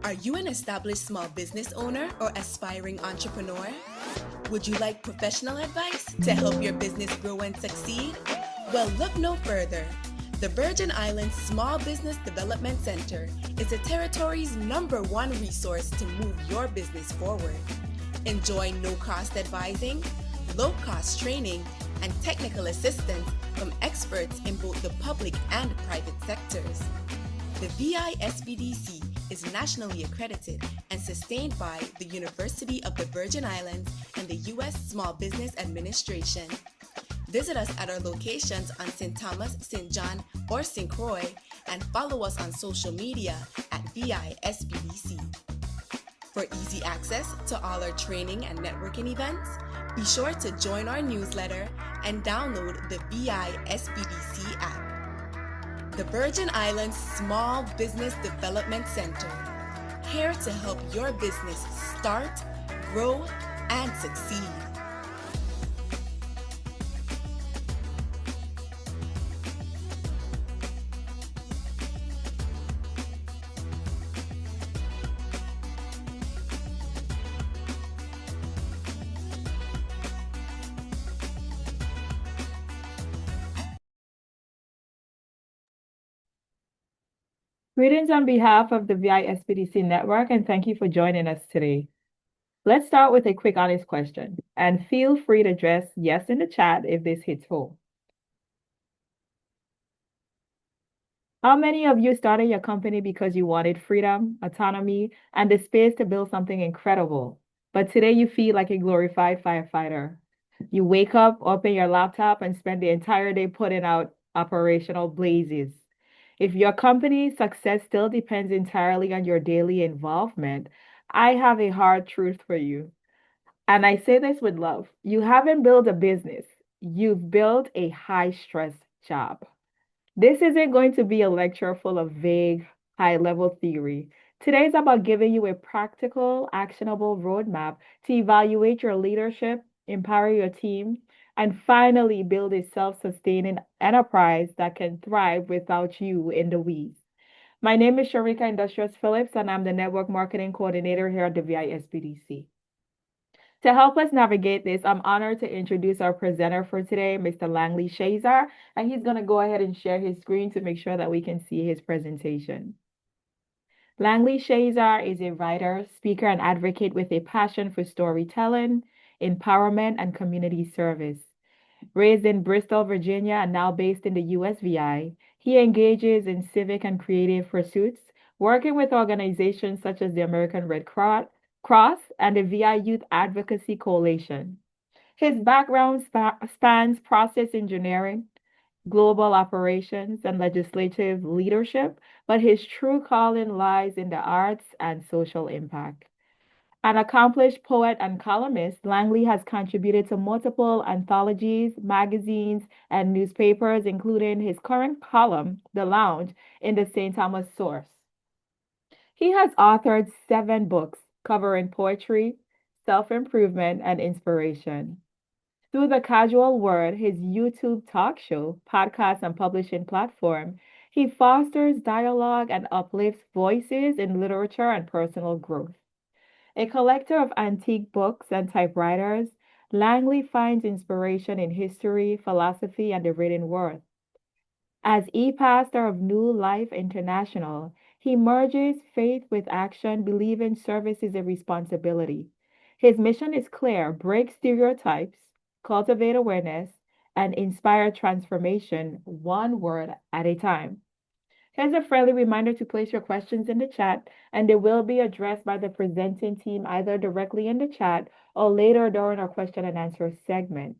Are you an established small business owner or aspiring entrepreneur? Would you like professional advice to help your business grow and succeed? Well, look no further. The Virgin Islands Small Business Development Center is the territory's #1 resource to move your business forward. Enjoy no-cost advising, low-cost training, and technical assistance from experts in both the public and private sectors. The VISBDC is nationally accredited and sustained by the University of the Virgin Islands and the U.S. Small Business Administration. Visit us at our locations on St. Thomas, St. John, or St. Croix, and follow us on social media at VISBDC. For easy access to all our training and networking events, be sure to join our newsletter and download the VISBDC app. The Virgin Islands Small Business Development Center, here to help your business start, grow, and succeed. Greetings on behalf of the VISPDC network, and thank you for joining us today. Let's start with a quick honest question, and feel free to address yes in the chat if this hits home. How many of you started your company because you wanted freedom, autonomy, and the space to build something incredible, but today you feel like a glorified firefighter? You wake up, open your laptop, and spend the entire day putting out operational blazes. If your company's success still depends entirely on your daily involvement, I have a hard truth for you. And I say this with love. You haven't built a business. You've built a high-stress job. This isn't going to be a lecture full of vague, high-level theory. Today is about giving you a practical, actionable roadmap to evaluate your leadership, empower your team, and finally build a self-sustaining enterprise that can thrive without you in the weeds. My name is Sharika Industrious Phillips, and I'm the Network Marketing Coordinator here at the VISPDC. To help us navigate this, I'm honored to introduce our presenter for today, Mr. Langley Shazar, and he's going to go ahead and share his screen to make sure that we can see his presentation. Langley Shazar is a writer, speaker, and advocate with a passion for storytelling, empowerment, and community service. Raised in Bristol, Virginia, and now based in the USVI, he engages in civic and creative pursuits, working with organizations such as the American Red Cross and the VI Youth Advocacy Coalition. His background spans process engineering, global operations, and legislative leadership, but his true calling lies in the arts and social impact. An accomplished poet and columnist, Langley has contributed to multiple anthologies, magazines, and newspapers, including his current column, The Lounge, in the St. Thomas Source. He has authored 7 books covering poetry, self-improvement, and inspiration. Through the Casual Word, his YouTube talk show, podcast, and publishing platform, he fosters dialogue and uplifts voices in literature and personal growth. A collector of antique books and typewriters, Langley finds inspiration in history, philosophy, and the written word. As e-pastor of New Life International, he merges faith with action, believing service is a responsibility. His mission is clear: break stereotypes, cultivate awareness, and inspire transformation, one word at a time. Here's a friendly reminder to place your questions in the chat, and they will be addressed by the presenting team either directly in the chat or later during our question and answer segment.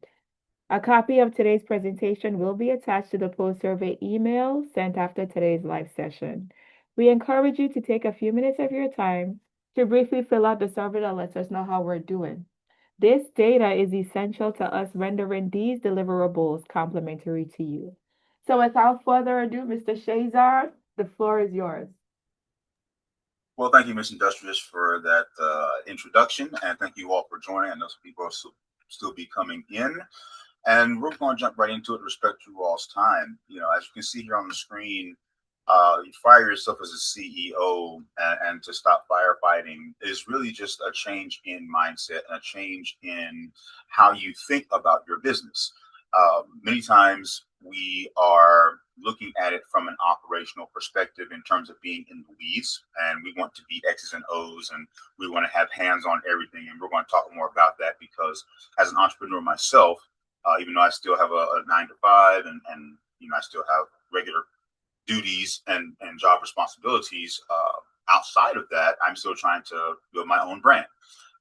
A copy of today's presentation will be attached to the post survey email sent after today's live session. We encourage you to take a few minutes of your time to briefly fill out the survey that lets us know how we're doing. This data is essential to us rendering these deliverables complimentary to you. So without further ado, Mr. Shazar, the floor is yours. Well, thank you, Ms. Industrious, for that introduction, and thank you all for joining. I know some people are still be coming in, and we're going to jump right into it, respect to you all's time. You know, as you can see here on the screen, You fire yourself as a CEO, and to stop firefighting is really just a change in mindset and a change in how you think about your business. Many times we are looking at it from an operational perspective in terms of being in the weeds, and we want to be X's and O's, and we want to have hands on everything. And we're going to talk more about that because as an entrepreneur myself, even though I still have a 9 to 5 and I still have regular duties and job responsibilities, outside of that, I'm still trying to build my own brand.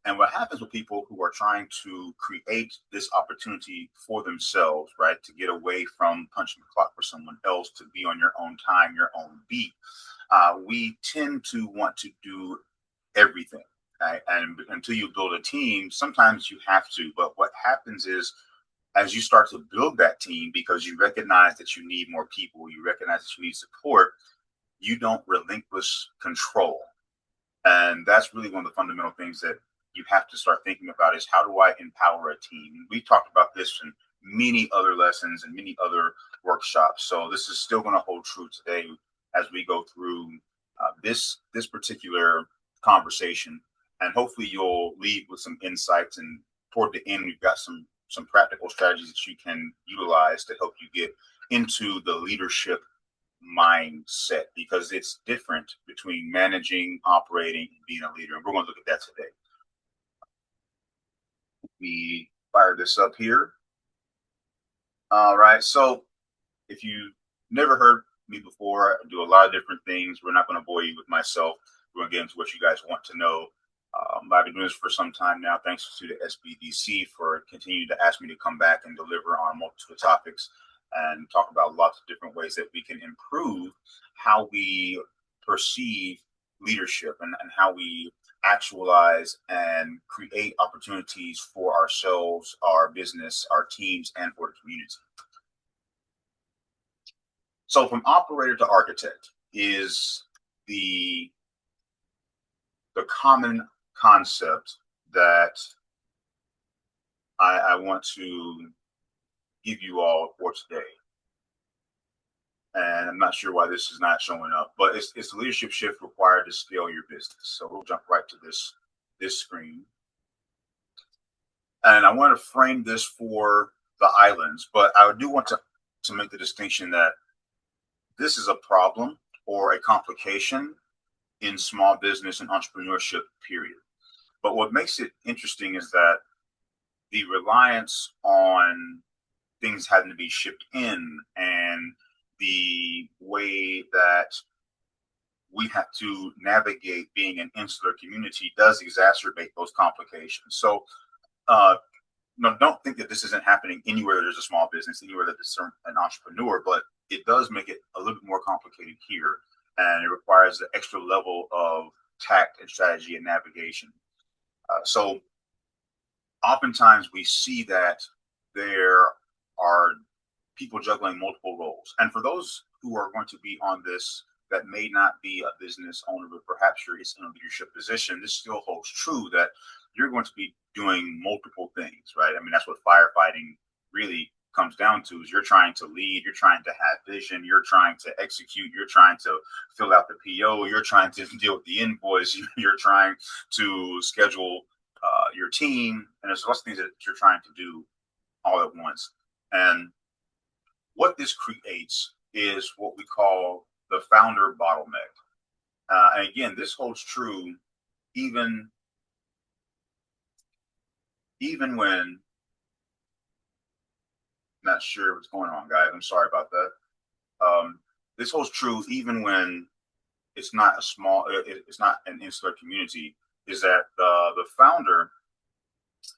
And what happens with people who are trying to create this opportunity for themselves, right, to get away from punching the clock for someone else, to be on your own time, your own beat, we tend to want to do everything. Right? And until you build a team, sometimes you have to. But what happens is, as you start to build that team, because you recognize that you need more people, you recognize that you need support, you don't relinquish control. And that's really one of the fundamental things that you have to start thinking about is, how do I empower a team? We talked about this in many other lessons and many other workshops. So this is still going to hold true today as we go through this particular conversation. And hopefully you'll leave with some insights. And toward the end, we've got some practical strategies that you can utilize to help you get into the leadership mindset, because it's different between managing, operating, and being a leader. And we're going to look at that today. We fire this up here. All right. So if you never heard me before, I do a lot of different things. We're not going to bore you with myself. We're going to get into what you guys want to know. I've been doing this for some time now. Thanks to the SBDC for continuing to ask me to come back and deliver on multiple topics and talk about lots of different ways that we can improve how we perceive leadership and how we actualize and create opportunities for ourselves, our business, our teams, and for the community. So from operator to architect is the common concept that I want to give you all for today. And I'm not sure why this is not showing up, but it's the leadership shift required to scale your business. So we'll jump right to this screen. And I want to frame this for the islands, but I do want to make the distinction that this is a problem or a complication in small business and entrepreneurship, period. But what makes it interesting is that the reliance on things having to be shipped in and the way that we have to navigate being an insular community does exacerbate those complications. So no, don't think that this isn't happening anywhere there's a small business, anywhere that there's an entrepreneur, but it does make it a little bit more complicated here. And it requires an extra level of tact and strategy and navigation. So oftentimes we see that there are people juggling multiple roles. And for those who are going to be on this that may not be a business owner, but perhaps you're in a leadership position, this still holds true that you're going to be doing multiple things, right? I mean, that's what firefighting really comes down to, is you're trying to lead, you're trying to have vision, you're trying to execute, you're trying to fill out the PO, you're trying to deal with the invoice, you're trying to schedule your team, and there's lots of things that you're trying to do all at once. And what this creates is what we call the founder bottleneck. And again, this holds true even when, not sure what's going on, guys. I'm sorry about that. This holds true even when it's not it's not an insular community, is that the founder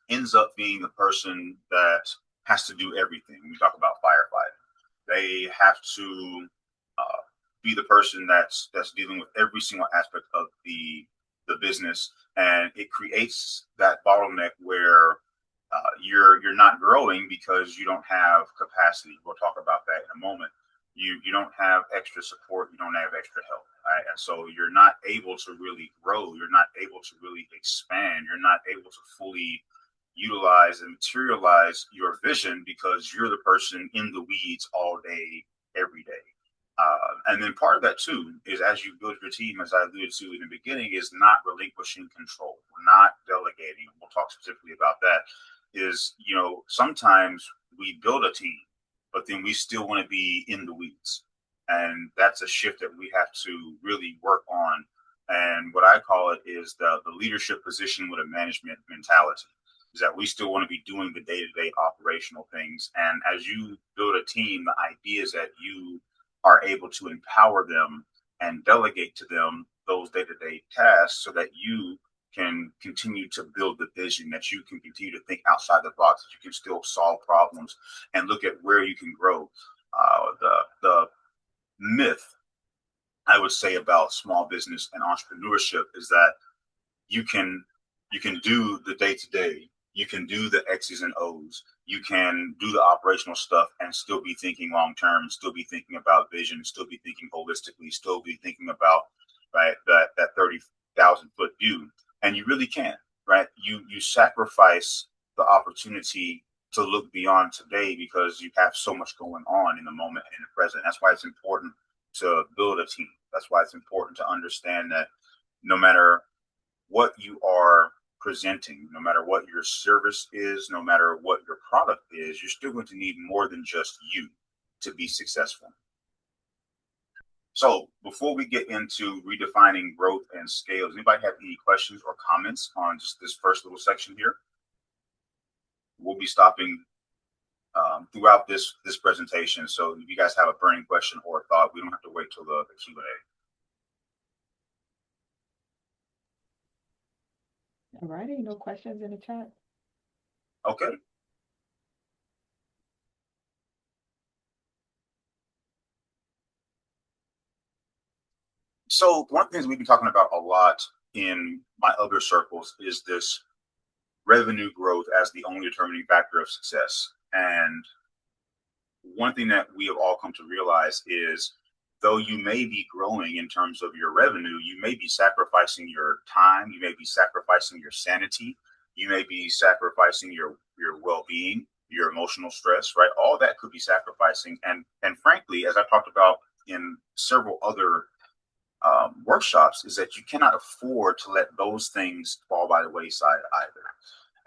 ends up being the person that has to do everything. We talk about firefighting. They have to be the person that's dealing with every single aspect of the business, and it creates that bottleneck where you're not growing because you don't have capacity. We'll talk about that in a moment. You don't have extra support, you don't have extra help, right? And so you're not able to really grow, you're not able to really expand, you're not able to fully utilize and materialize your vision because you're the person in the weeds all day, every day. And then part of that too is as you build your team, as I alluded to in the beginning, is not relinquishing control. We're not delegating. We'll talk specifically about that. Is, sometimes we build a team, but then we still want to be in the weeds. And that's a shift that we have to really work on. And what I call it is the leadership position with a management mentality, is that we still want to be doing the day-to-day operational things. And as you build a team, the idea is that you are able to empower them and delegate to them those day-to-day tasks so that you can continue to build the vision, that you can continue to think outside the box, that you can still solve problems and look at where you can grow. The myth, I would say, about small business and entrepreneurship is that you can do the day to day, you can do the X's and O's, you can do the operational stuff and still be thinking long term, still be thinking about vision, still be thinking holistically, still be thinking about that 30,000-foot view. And you really can, right? You sacrifice the opportunity to look beyond today because you have so much going on in the moment and in the present. That's why it's important to build a team. That's why it's important to understand that no matter what you are presenting, no matter what your service is, no matter what your product is, you're still going to need more than just you to be successful. So before we get into redefining growth and scale, does anybody have any questions or comments on just this first little section here? We'll be stopping throughout this presentation. So if you guys have a burning question or a thought, we don't have to wait till the Q&A. All righty, no questions in the chat. Okay. So one of the things we've been talking about a lot in my other circles is this revenue growth as the only determining factor of success. And one thing that we have all come to realize is, though you may be growing in terms of your revenue, you may be sacrificing your time, you may be sacrificing your sanity, you may be sacrificing your well-being, your emotional stress, right? All that could be sacrificing. And frankly, as I talked about in several other workshops, is that you cannot afford to let those things fall by the wayside either.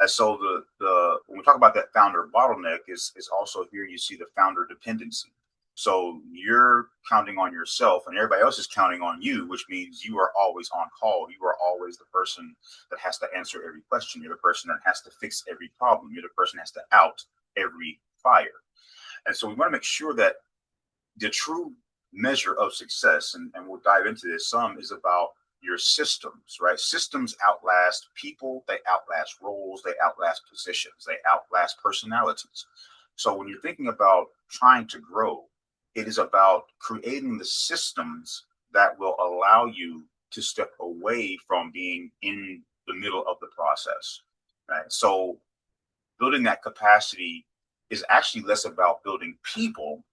And so the when we talk about that founder bottleneck is also here you see the founder dependency. So you're counting on yourself and everybody else is counting on you, which means you are always on call. You are always the person that has to answer every question. You're the person that has to fix every problem. You're the person that has to out every fire. And so we want to make sure that the true measure of success, and we'll dive into this some, is about your systems, right? Systems outlast people, they outlast roles, they outlast positions, they outlast personalities. So when you're thinking about trying to grow, it is about creating the systems that will allow you to step away from being in the middle of the process, right? So building that capacity is actually less about building people.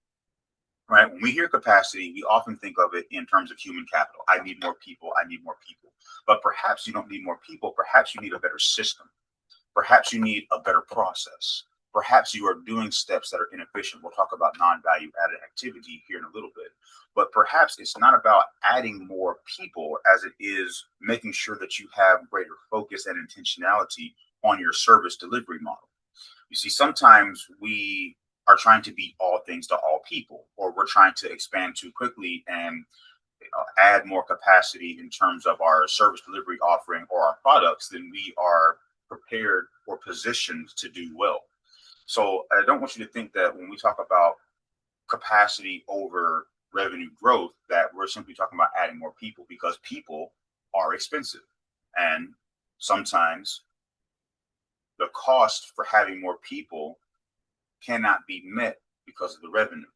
Right. When we hear capacity, we often think of it in terms of human capital. I need more people. I need more people. But perhaps you don't need more people. Perhaps you need a better system. Perhaps you need a better process. Perhaps you are doing steps that are inefficient. We'll talk about non-value added activity here in a little bit. But perhaps it's not about adding more people as it is making sure that you have greater focus and intentionality on your service delivery model. You see, sometimes we are trying to be all things to all people, or we're trying to expand too quickly and add more capacity in terms of our service delivery offering or our products than we are prepared or positioned to do well. So I don't want you to think that when we talk about capacity over revenue growth, that we're simply talking about adding more people, because people are expensive. And sometimes the cost for having more people cannot be met because of the revenue.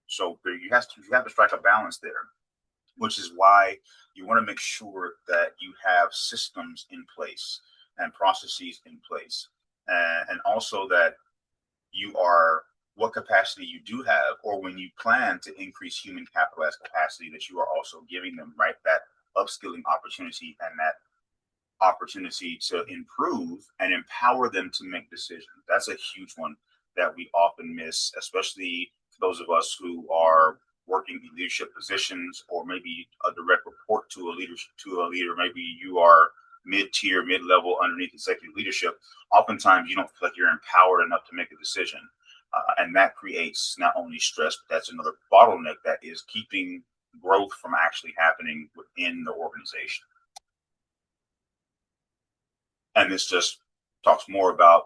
So you have to strike a balance there, which is why you want to make sure that you have systems in place and processes in place, and also that you are, what capacity you do have, or when you plan to increase human capital as capacity, that you are also giving them, right, that upskilling opportunity and that opportunity to improve and empower them to make decisions. That's a huge one that we often miss, especially those of us who are working in leadership positions, or maybe a direct report to a leader. Maybe you are mid-tier, mid-level underneath executive leadership. Oftentimes you don't feel like you're empowered enough to make a decision. And that creates not only stress, but that's another bottleneck that is keeping growth from actually happening within the organization. And this just talks more about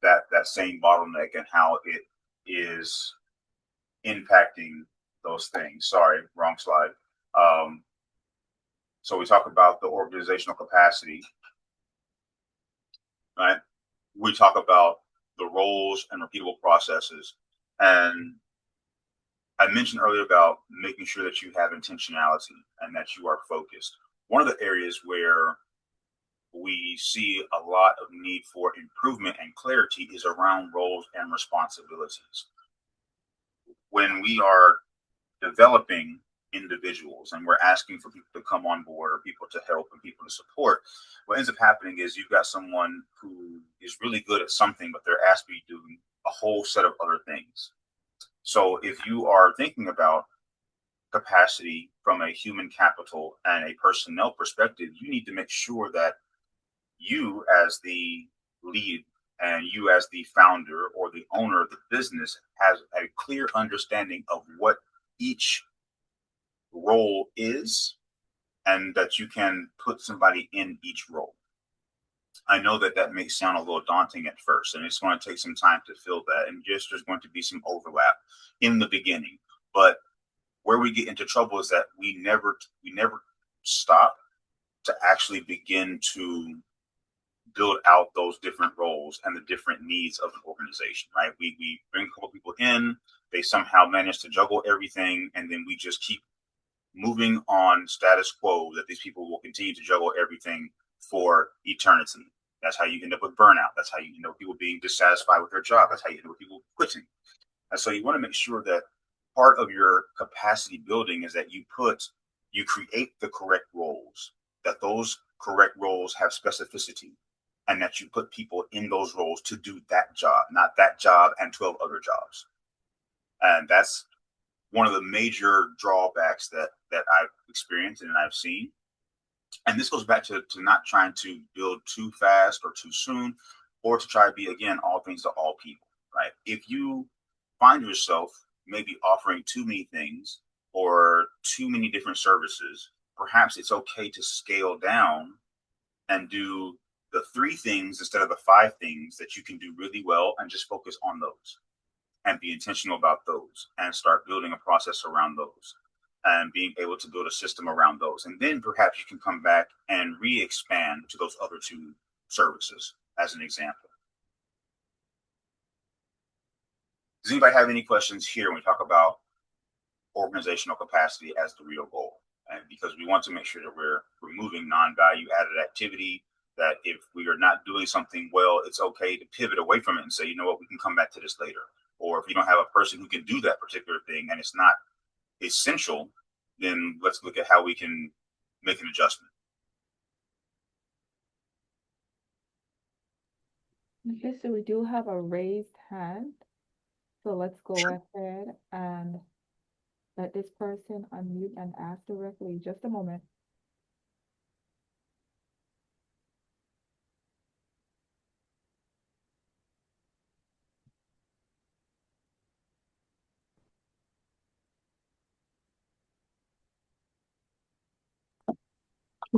that same bottleneck and how it is impacting those things. Sorry, wrong slide. So we talk about the organizational capacity, right? We talk about the roles and repeatable processes. And I mentioned earlier about making sure that you have intentionality and that you are focused. One of the areas where we see a lot of need for improvement and clarity is around roles and responsibilities. When we are developing individuals and we're asking for people to come on board or people to help and people to support, what ends up happening is you've got someone who is really good at something, but they're asked to be doing a whole set of other things. So if you are thinking about capacity from a human capital and a personnel perspective, you need to make sure that you as the lead and you as the founder or the owner of the business has a clear understanding of what each role is, and that you can put somebody in each role. I know that that may sound a little daunting at first, and it's going to take some time to fill that, and just there's going to be some overlap in the beginning. But where we get into trouble is that we never stop to actually begin to build out those different roles and the different needs of the organization, right? We bring a couple people in, they somehow manage to juggle everything, and then we just keep moving on status quo that these people will continue to juggle everything for eternity. That's how you end up with burnout. That's how you end up with people being dissatisfied with their job. That's how you end up with people quitting. And so you want to make sure that part of your capacity building is that you create the correct roles, that those correct roles have specificity, and that you put people in those roles to do that job, not that job and 12 other jobs. And that's one of the major drawbacks that I've experienced and I've seen. And this goes back to not trying to build too fast or too soon, or to try to be, again, all things to all people, right? If you find yourself maybe offering too many things or too many different services, perhaps it's okay to scale down and do the 3 things instead of the 5 things that you can do really well, and just focus on those and be intentional about those and start building a process around those and being able to build a system around those. And then perhaps you can come back and re-expand to those other 2 services as an example. Does anybody have any questions here when we talk about organizational capacity as the real goal? And because we want to make sure that we're removing non-value added activity, that if we are not doing something well, it's okay to pivot away from it and say, you know what, we can come back to this later. Or if you don't have a person who can do that particular thing and it's not essential, then let's look at how we can make an adjustment. Okay, so we do have a raised hand. So let's go Sure. ahead and let this person unmute and ask directly. Just a moment.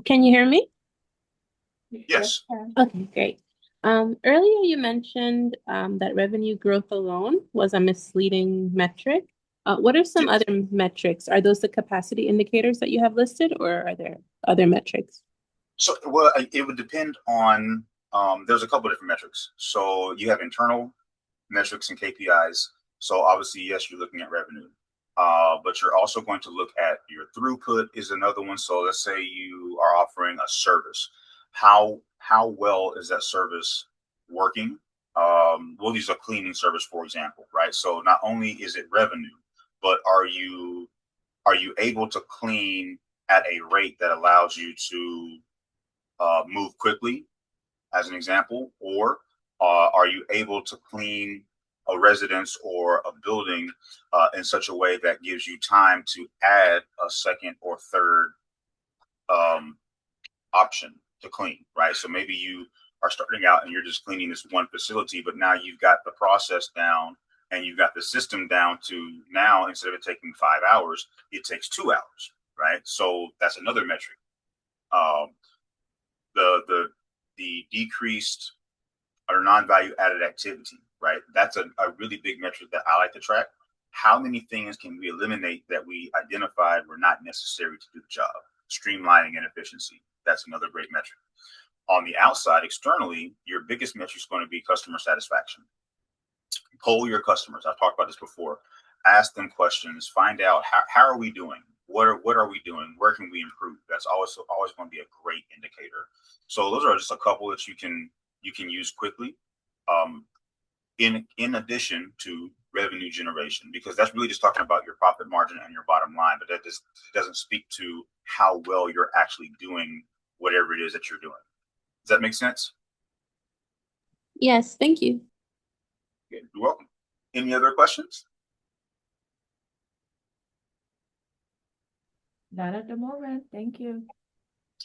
Can you hear me? Yes. Okay, great. Earlier you mentioned that revenue growth alone was a misleading metric. What are some Yes. other metrics? Are those the capacity indicators that you have listed, or are there other metrics? So, well, it would depend on, there's a couple of different metrics. So you have internal metrics and KPIs. So obviously, yes, you're looking at revenue, but you're also going to look at your throughput is another one. So let's say you are offering a service. How well is that service working? We'll use a cleaning service, for example, right? So not only is it revenue, but are you able to clean at a rate that allows you to move quickly, as an example, or are you able to clean a residence or a building in such a way that gives you time to add a second or third option to clean, right? So maybe you are starting out and you're just cleaning this one facility, but now you've got the process down and you've got the system down to now, instead of it taking 5 hours, it takes 2 hours, right? So that's another metric. Um, the decreased or non-value added activity, right? That's a really big metric that I like to track. How many things can we eliminate that we identified were not necessary to do the job? Streamlining and efficiency. That's another great metric. On the outside, externally, your biggest metric is going to be customer satisfaction. Poll your customers. I've talked about this before. Ask them questions. Find out how are we doing? What are we doing? Where can we improve? That's always going to be a great indicator. So those are just a couple that you can use quickly. In addition to revenue generation, because that's really just talking about your profit margin and your bottom line, but that just doesn't speak to how well you're actually doing whatever it is that you're doing. Does that make sense? Yes, thank you. Okay, you're welcome. Any other questions? Not at the moment. Thank you.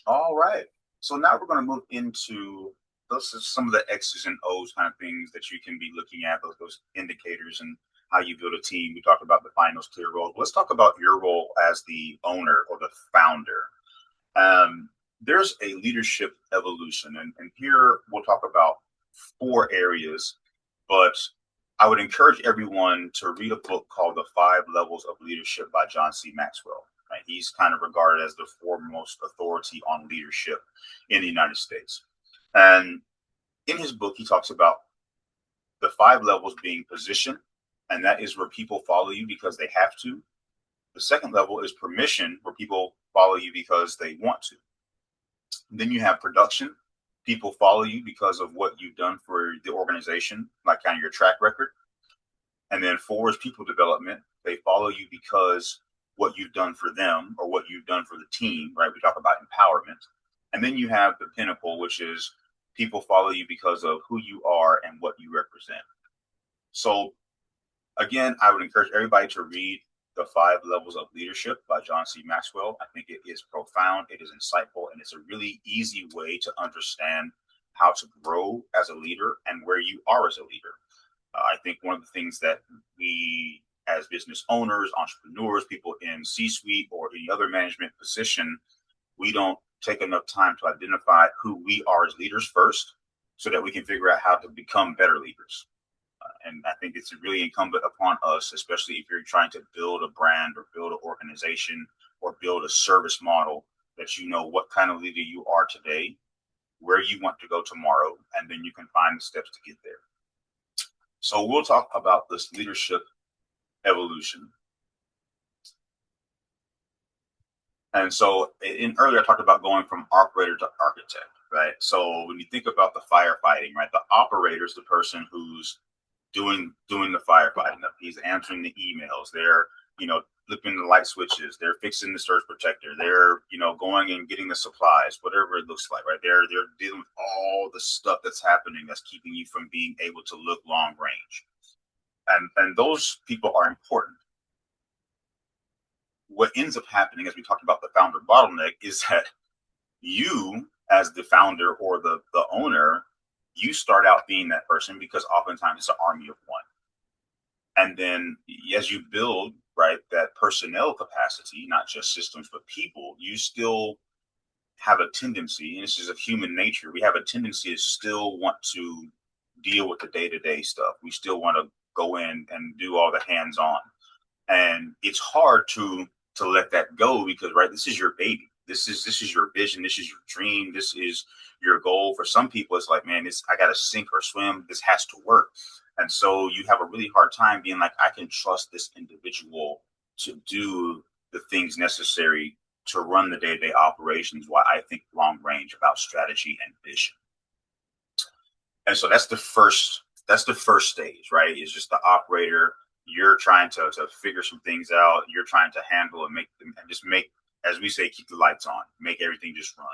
All right. So now we're going to move into those are some of the X's and O's kind of things that you can be looking at, those indicators and how you build a team. We talked about defining those clear roles. Let's talk about your role as the owner or the founder. There's a leadership evolution, and here we'll talk about 4 areas, but I would encourage everyone to read a book called The 5 Levels of Leadership by John C. Maxwell. Right? He's kind of regarded as the foremost authority on leadership in the United States. And in his book, he talks about the 5 levels being position, and that is where people follow you because they have to. The second level is permission, where people follow you because they want to. And then you have production. People follow you because of what you've done for the organization, like kind of your track record. And then 4 is people development. They follow you because what you've done for them or what you've done for the team, right? We talk about empowerment. And then you have the pinnacle, which is people follow you because of who you are and what you represent. So again, I would encourage everybody to read The 5 Levels of Leadership by John C. Maxwell. I think it is profound, it is insightful, and it's a really easy way to understand how to grow as a leader and where you are as a leader. I think one of the things that we as business owners, entrepreneurs, people in C-suite or any other management position, we don't take enough time to identify who we are as leaders first so that we can figure out how to become better leaders. And I think it's really incumbent upon us, especially if you're trying to build a brand or build an organization or build a service model, that you know what kind of leader you are today, where you want to go tomorrow, and then you can find the steps to get there. So we'll talk about this leadership evolution. And so earlier I talked about going from operator to architect, right? So when you think about the firefighting, right, the operator is the person who's doing the firefighting. He's answering the emails. They're, flipping the light switches. They're fixing the surge protector. They're, going and getting the supplies, whatever it looks like, right? They're dealing with all the stuff that's happening that's keeping you from being able to look long range. And those people are important. What ends up happening, as we talked about the founder bottleneck, is that you, as the founder or the owner, you start out being that person because oftentimes it's an army of one. And then as you build, right, that personnel capacity, not just systems, but people, you still have a tendency, and this is of human nature, we have a tendency to still want to deal with the day-to-day stuff. We still want to go in and do all the hands-on. And it's hard to let that go because, right, this is your baby. This is your vision. This is your dream. This is your goal. For some people, it's like, man, I got to sink or swim. This has to work. And so you have a really hard time being like, I can trust this individual to do the things necessary to run the day-to-day operations while I think long range about strategy and vision. And so that's the first stage, right? It's just the operator. You're trying to figure some things out. You're trying to handle and make, as we say, keep the lights on, make everything just run.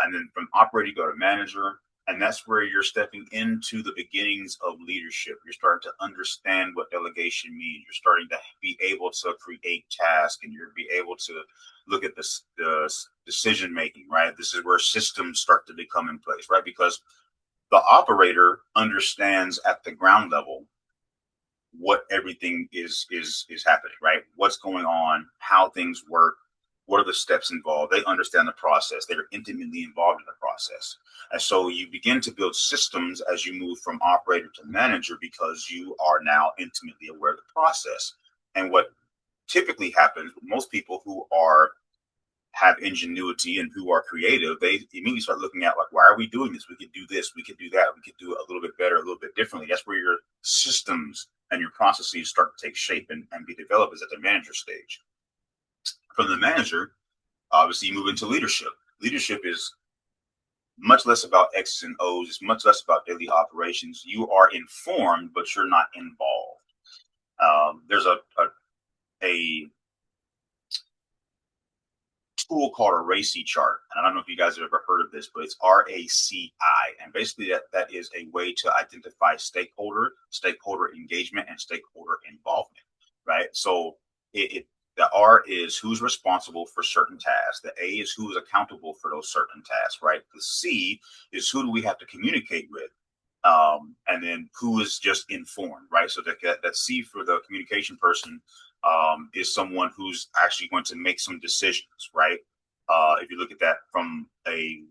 And then from operator, you go to manager. And that's where you're stepping into the beginnings of leadership. You're starting to understand what delegation means. You're starting to be able to create tasks, and you're be able to look at the decision making, right? This is where systems start to become in place, right? Because the operator understands at the ground level what everything is happening, right? What's going on, how things work, what are the steps involved. They understand the process. They're intimately involved in the process. And so you begin to build systems as you move from operator to manager, because you are now intimately aware of the process. And what typically happens, most people who have ingenuity and who are creative, they immediately start looking at, like, why are we doing this? We could do this, we could do that, we could do it a little bit better, a little bit differently. That's where your systems and your processes start to take shape and be developed, is at the manager stage. From the manager, obviously you move into leadership. Leadership is much less about X's and O's. It's much less about daily operations. You are informed, but you're not involved. There's a tool called a RACI chart. And I don't know if you guys have ever heard of this, but it's RACI. And basically that is a way to identify stakeholder engagement, and stakeholder involvement, right? So the R is who's responsible for certain tasks. The A is who is accountable for those certain tasks, right? The C is who do we have to communicate with? And then who is just informed, right? So that C for the communication person is someone who's actually going to make some decisions, right? If you look at that from a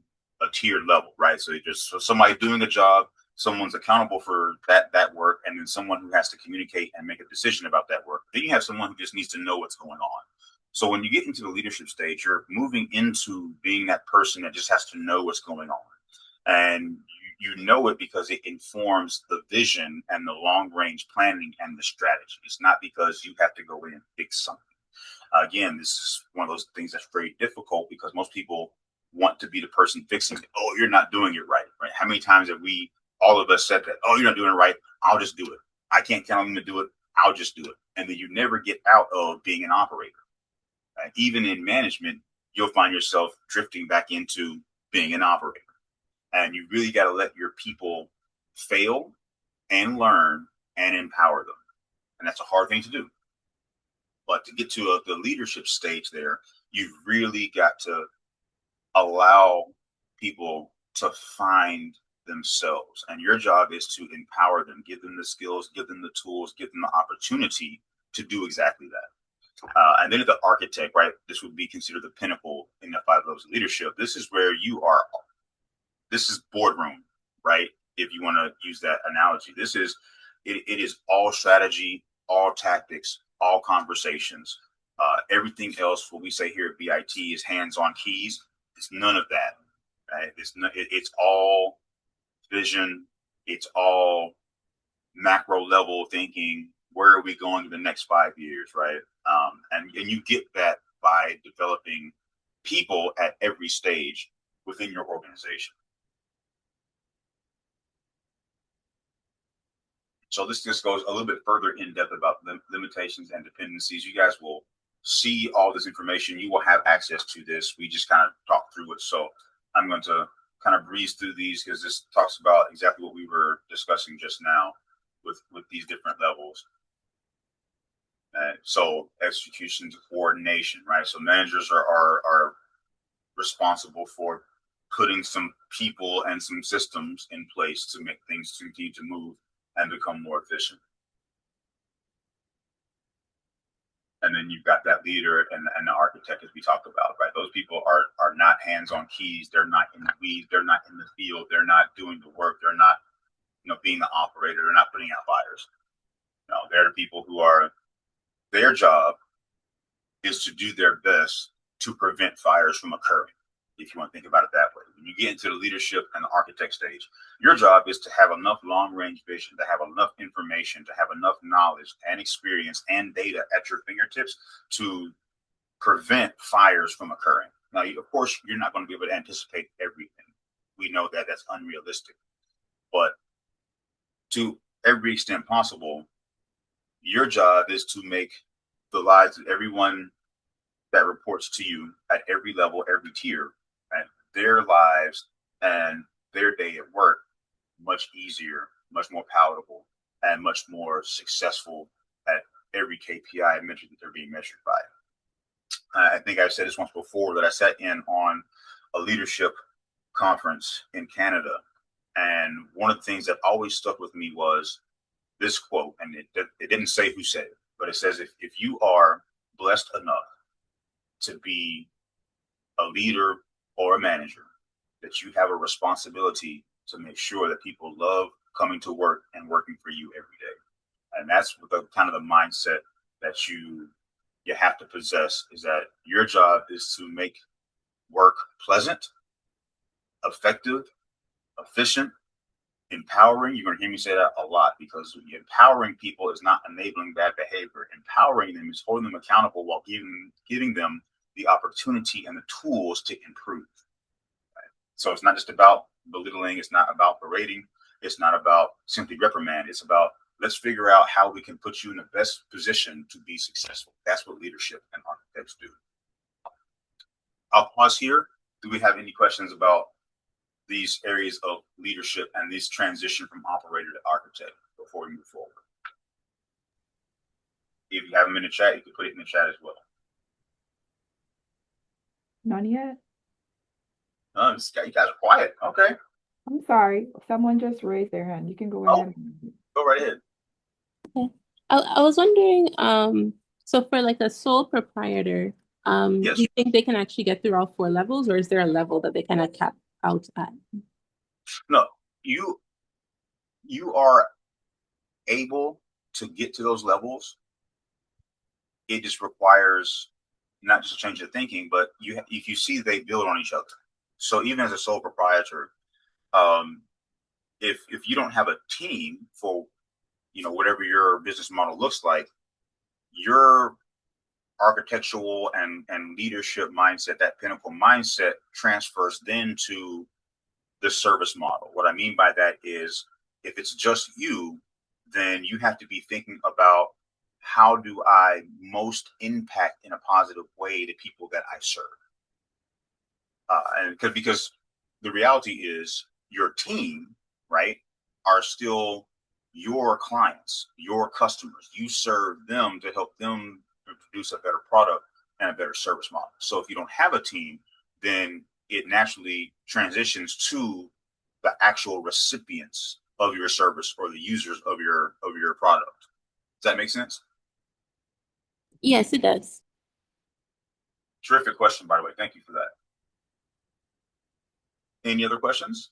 tiered level, right? So somebody doing a job, someone's accountable for that work, and then someone who has to communicate and make a decision about that work. Then you have someone who just needs to know what's going on. So when you get into the leadership stage, you're moving into being that person that just has to know what's going on. And you know it because it informs the vision and the long range planning and the strategy. It's not because you have to go in and fix something. Again, this is one of those things that's very difficult, because most people want to be the person fixing it. Oh, you're not doing it right, right? How many times have all of us said that? Oh, you're not doing it right. I'll just do it. I can't count on them to do it. I'll just do it. And then you never get out of being an operator. Right? Even in management, you'll find yourself drifting back into being an operator. And you really got to let your people fail and learn and empower them. And that's a hard thing to do. But to get to the leadership stage there, you've really got to allow people to find themselves. And your job is to empower them, give them the skills, give them the tools, give them the opportunity to do exactly that. And then at the architect, right, this would be considered the pinnacle in the 5 levels of leadership. This is where this is boardroom, right? If you want to use that analogy, it is all strategy, all tactics, all conversations. Everything else, what we say here at BIT, is hands-on keys. It's none of that, right? It's all vision. It's all macro level thinking. Where are we going in the next 5 years, right? And you get that by developing people at every stage within your organization. So this just goes a little bit further in depth about limitations and dependencies. You guys will see all this information. You will have access to this. We just kind of talk through it. So I'm going to kind of breeze through these, because this talks about exactly what we were discussing just now with these different levels. So execution to coordination, right? So managers are responsible for putting some people and some systems in place to make things continue to move and become more efficient. And then you've got that leader and the architect, as we talked about, right? Those people are not hands-on keys. They're not in the weeds. They're not in the field. They're not doing the work. They're not, being the operator. They're not putting out fires. They're the people who their job is to do their best to prevent fires from occurring, if you want to think about it that way. When you get into the leadership and the architect stage, your job is to have enough long-range vision, to have enough information, to have enough knowledge and experience and data at your fingertips to prevent fires from occurring. Now, of course, you're not going to be able to anticipate everything. We know that that's unrealistic. But to every extent possible, your job is to make the lives of everyone that reports to you at every level, every tier, right, their lives and their day at work much easier, much more palatable, and much more successful at every KPI metric that they're being measured by. I think I've said this once before that I sat in on a leadership conference in Canada. And one of the things that always stuck with me was this quote, and it didn't say who said it, but it says, if you are blessed enough to be a leader or a manager, that you have a responsibility to make sure that people love coming to work and working for you every day. And that's the kind of the mindset that you have to possess, is that your job is to make work pleasant, effective, efficient, empowering. You're going to hear me say that a lot, because empowering people is not enabling bad behavior. Empowering them is holding them accountable while giving them the opportunity and the tools to improve. Right? So it's not just about belittling. It's not about berating. It's not about simply reprimand. It's about, let's figure out how we can put you in the best position to be successful. That's what leadership and architects do. I'll pause here. Do we have any questions about these areas of leadership and this transition from operator to architect before we move forward? If you have them in the chat, you can put it in the chat as well. None yet? You guys are quiet. Okay. I'm sorry. Someone just raised their hand. You can go ahead. Go right ahead. Okay. I was wondering, so for like a sole proprietor, Yes. do you think they can actually get through all 4 levels, or is there a level that they kind of cap out at? No, you are able to get to those levels. It just requires not just a change of thinking, but if you see they build on each other. So even as a sole proprietor, if you don't have a team for whatever your business model looks like, your architectural and leadership mindset, that pinnacle mindset, transfers then to the service model. What I mean by that is, if it's just you, then you have to be thinking about, how do I most impact in a positive way the people that I serve? And because the reality is, your team, right, are still your clients, your customers. You serve them to help them produce a better product and a better service model. So if you don't have a team, then it naturally transitions to the actual recipients of your service or the users of your product. Does that make sense? Yes, it does. Terrific question, by the way. Thank you for that. Any other questions?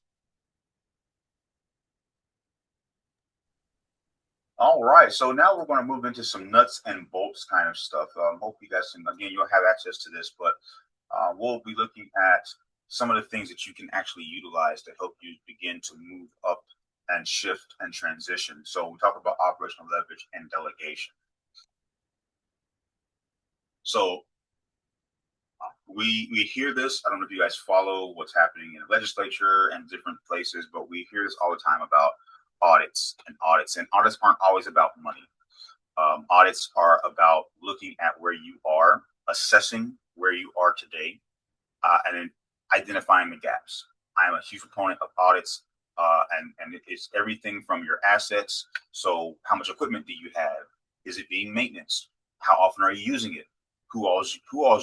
All right, so now we're going to move into some nuts and bolts kind of stuff. Hope you guys can, again, you'll have access to this, but we'll be looking at some of the things that you can actually utilize to help you begin to move up and shift and transition. So we talk about operational leverage and delegation. So we hear this. I don't know if you guys follow what's happening in the legislature and different places, but we hear this all the time about audits. And audits aren't always about money. Audits are about looking at where you are, assessing where you are today, and then identifying the gaps. I am a huge proponent of audits, and it's everything from your assets. So how much equipment do you have? Is it being maintained? How often are you using it? Who all's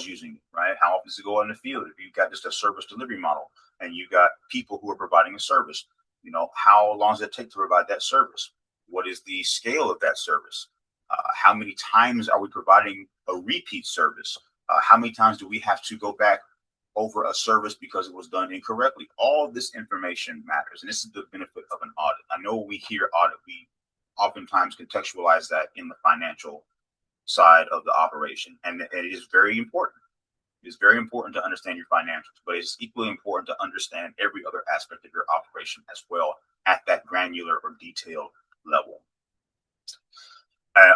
using it, right? How often does it go out in the field? If you've got just a service delivery model and you've got people who are providing a service, how long does it take to provide that service? What is the scale of that service? How many times are we providing a repeat service? How many times do we have to go back over a service because it was done incorrectly? All this information matters, and this is the benefit of an audit. I know we hear audit, we oftentimes contextualize that in the financial side of the operation, and it is very important. It is very important to understand your financials, but it's equally important to understand every other aspect of your operation as well at that granular or detailed level.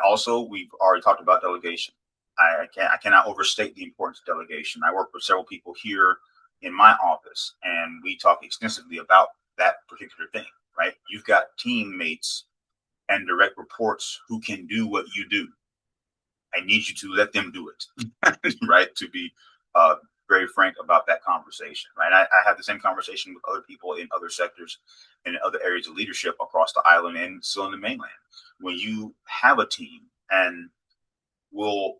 Also, we've already talked about delegation. I cannot overstate the importance of delegation. I work with several people here in my office, and we talk extensively about that particular thing, right? You've got teammates and direct reports who can do what you do. I need you to let them do it, right? To be very frank about that conversation, right? I have the same conversation with other people in other sectors and in other areas of leadership across the island and still in the mainland. When you have a team, and we'll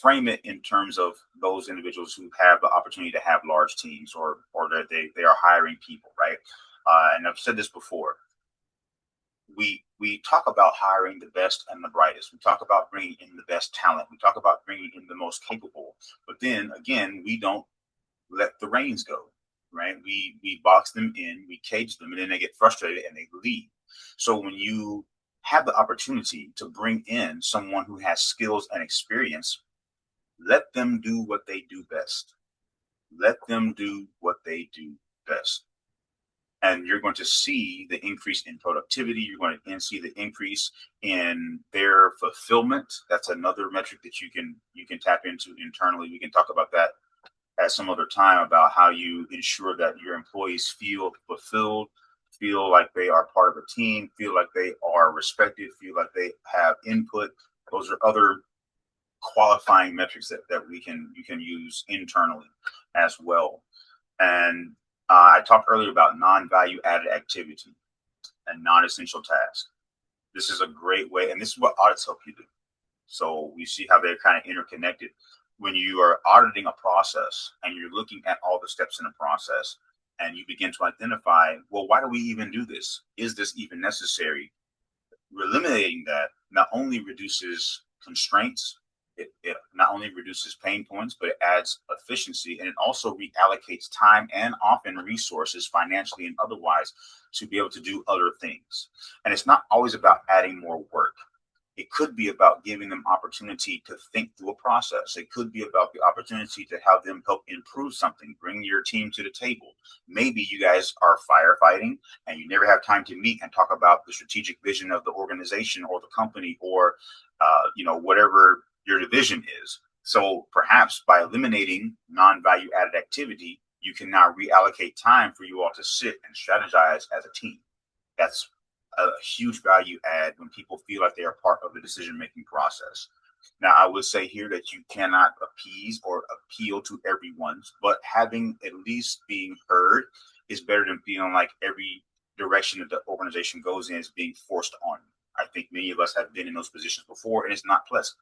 frame it in terms of those individuals who have the opportunity to have large teams, or that they are hiring people, right? And I've said this before. We talk about hiring the best and the brightest. We talk about bringing in the best talent. We talk about bringing in the most capable. But then again, we don't let the reins go, right? We box them in, we cage them, and then they get frustrated and they leave. So when you have the opportunity to bring in someone who has skills and experience, let them do what they do best. Let them do what they do best. And you're going to see the increase in productivity. You're going to see the increase in their fulfillment. That's another metric that you can tap into internally. We can talk about that at some other time, about how you ensure that your employees feel fulfilled, feel like they are part of a team, feel like they are respected, feel like they have input. Those are other qualifying metrics that you can use internally as well. And I talked earlier about non-value added activity and non-essential tasks. This is a great way, and this is what audits help you do. So we see how they're kind of interconnected. When you are auditing a process and you're looking at all the steps in the process, and you begin to identify, well, why do we even do this? Is this even necessary? Eliminating that not only reduces constraints, it not only reduces pain points, but it adds efficiency, and it also reallocates time and often resources, financially and otherwise, to be able to do other things. And it's not always about adding more work. It could be about giving them opportunity to think through a process. It could be about the opportunity to have them help improve something, bring your team to the table. Maybe you guys are firefighting and you never have time to meet and talk about the strategic vision of the organization or the company, or whatever your division is. So perhaps by eliminating non-value added activity, you can now reallocate time for you all to sit and strategize as a team. That's a huge value add when people feel like they are part of the decision-making process. Now, I would say here that you cannot appease or appeal to everyone, but having at least being heard is better than feeling like every direction that the organization goes in is being forced on you. I think many of us have been in those positions before, and it's not pleasant.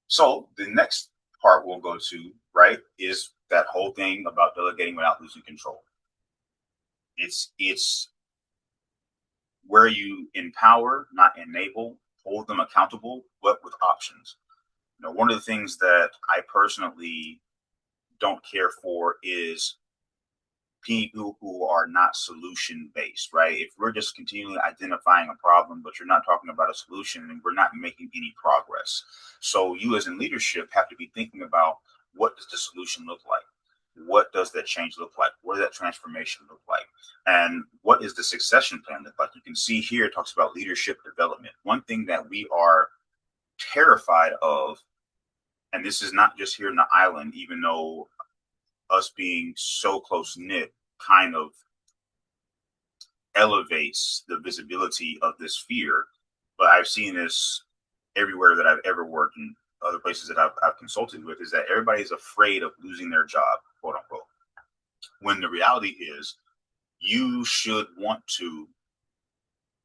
So the next part we'll go to, right, is that whole thing about delegating without losing control. It's where you empower, not enable, hold them accountable, but with options. One of the things that I personally don't care for is people who are not solution based, right? If we're just continually identifying a problem, but you're not talking about a solution, then we're not making any progress. So you as in leadership have to be thinking about, what does the solution look like? What does that change look like? What does that transformation look like? And what is the succession plan look like? You can see here, it talks about leadership development. One thing that we are terrified of, and this is not just here in the island, even though us being so close knit kind of elevates the visibility of this fear, but I've seen this everywhere that I've ever worked, and other places that I've consulted with, is that everybody's afraid of losing their job, quote unquote. When the reality is, you should want to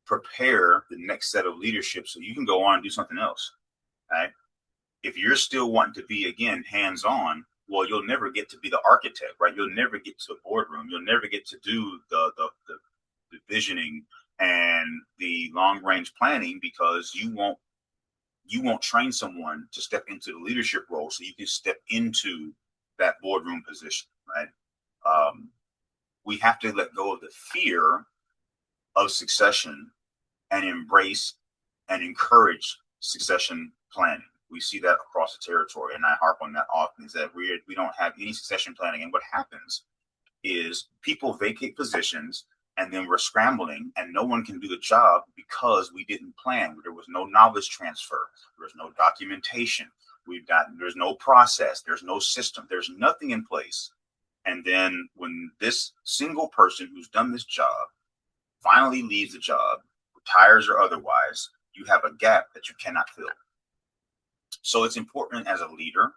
prepare the next set of leadership so you can go on and do something else, right? If you're still wanting to be, again, hands-on, well, you'll never get to be the architect, right? You'll never get to the boardroom. You'll never get to do the visioning and the long-range planning, because you won't train someone to step into the leadership role so you can step into that boardroom position, right? We have to let go of the fear of succession and embrace and encourage succession planning. We see that across the territory, and I harp on that often, is that we don't have any succession planning. And what happens is people vacate positions, and then we're scrambling, and no one can do the job because we didn't plan. There was no knowledge transfer. There was no documentation. There's no process. There's no system. There's nothing in place. And then when this single person who's done this job finally leaves the job, retires or otherwise, you have a gap that you cannot fill. So it's important as a leader,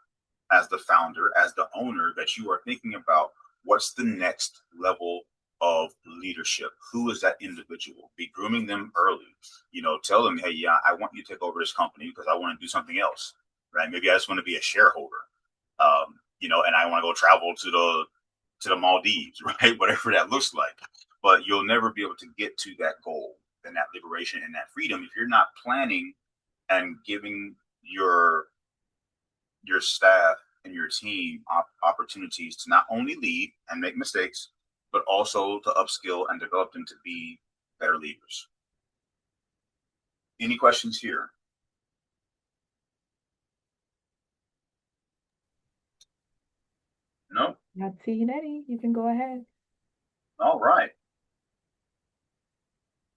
as the founder, as the owner, that you are thinking about what's the next level of leadership. Who is that individual? Be grooming them early. Tell them, hey, yeah, I want you to take over this company because I want to do something else, right? Maybe I just want to be a shareholder, and I want to go travel to the Maldives, right? Whatever that looks like. But you'll never be able to get to that goal and that liberation and that freedom if you're not planning and giving your staff and your team opportunities to not only lead and make mistakes, but also to upskill and develop them to be better leaders. Any questions here? No? Not seeing any. You can go ahead. All right.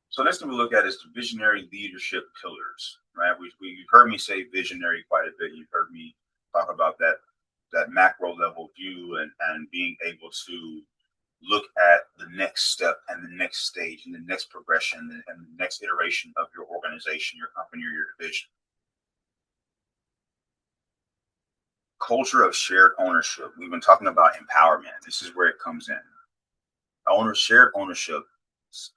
So next thing we look at is the visionary leadership pillars, right? You've heard me say visionary quite a bit. You've heard me talk about that macro level view and being able to look at the next step and the next stage and the next progression and the next iteration of your organization, your company, or your division. Culture of shared ownership. We've been talking about empowerment. This is where it comes in. Shared ownership.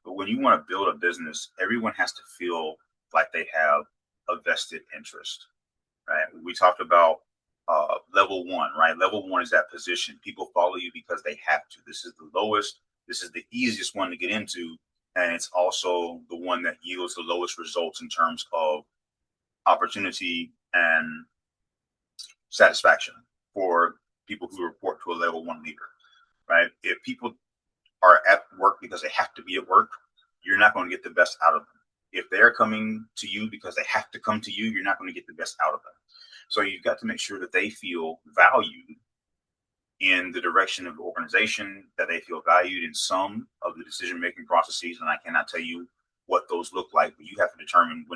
But when you want to build a business, everyone has to feel like they have a vested interest, right? We talked about level one, right? Level one is that position. People follow you because they have to. This is the lowest. This is the easiest one to get into. And it's also the one that yields the lowest results in terms of opportunity and satisfaction for people who report to a level one leader, right? If people are at work because they have to be at work, you're not going to get the best out of them. If they're coming to you because they have to come to you, you're not going to get the best out of them. So you've got to make sure that they feel valued in the direction of the organization, that they feel valued in some of the decision-making processes. And I cannot tell you what those look like, but you have to determine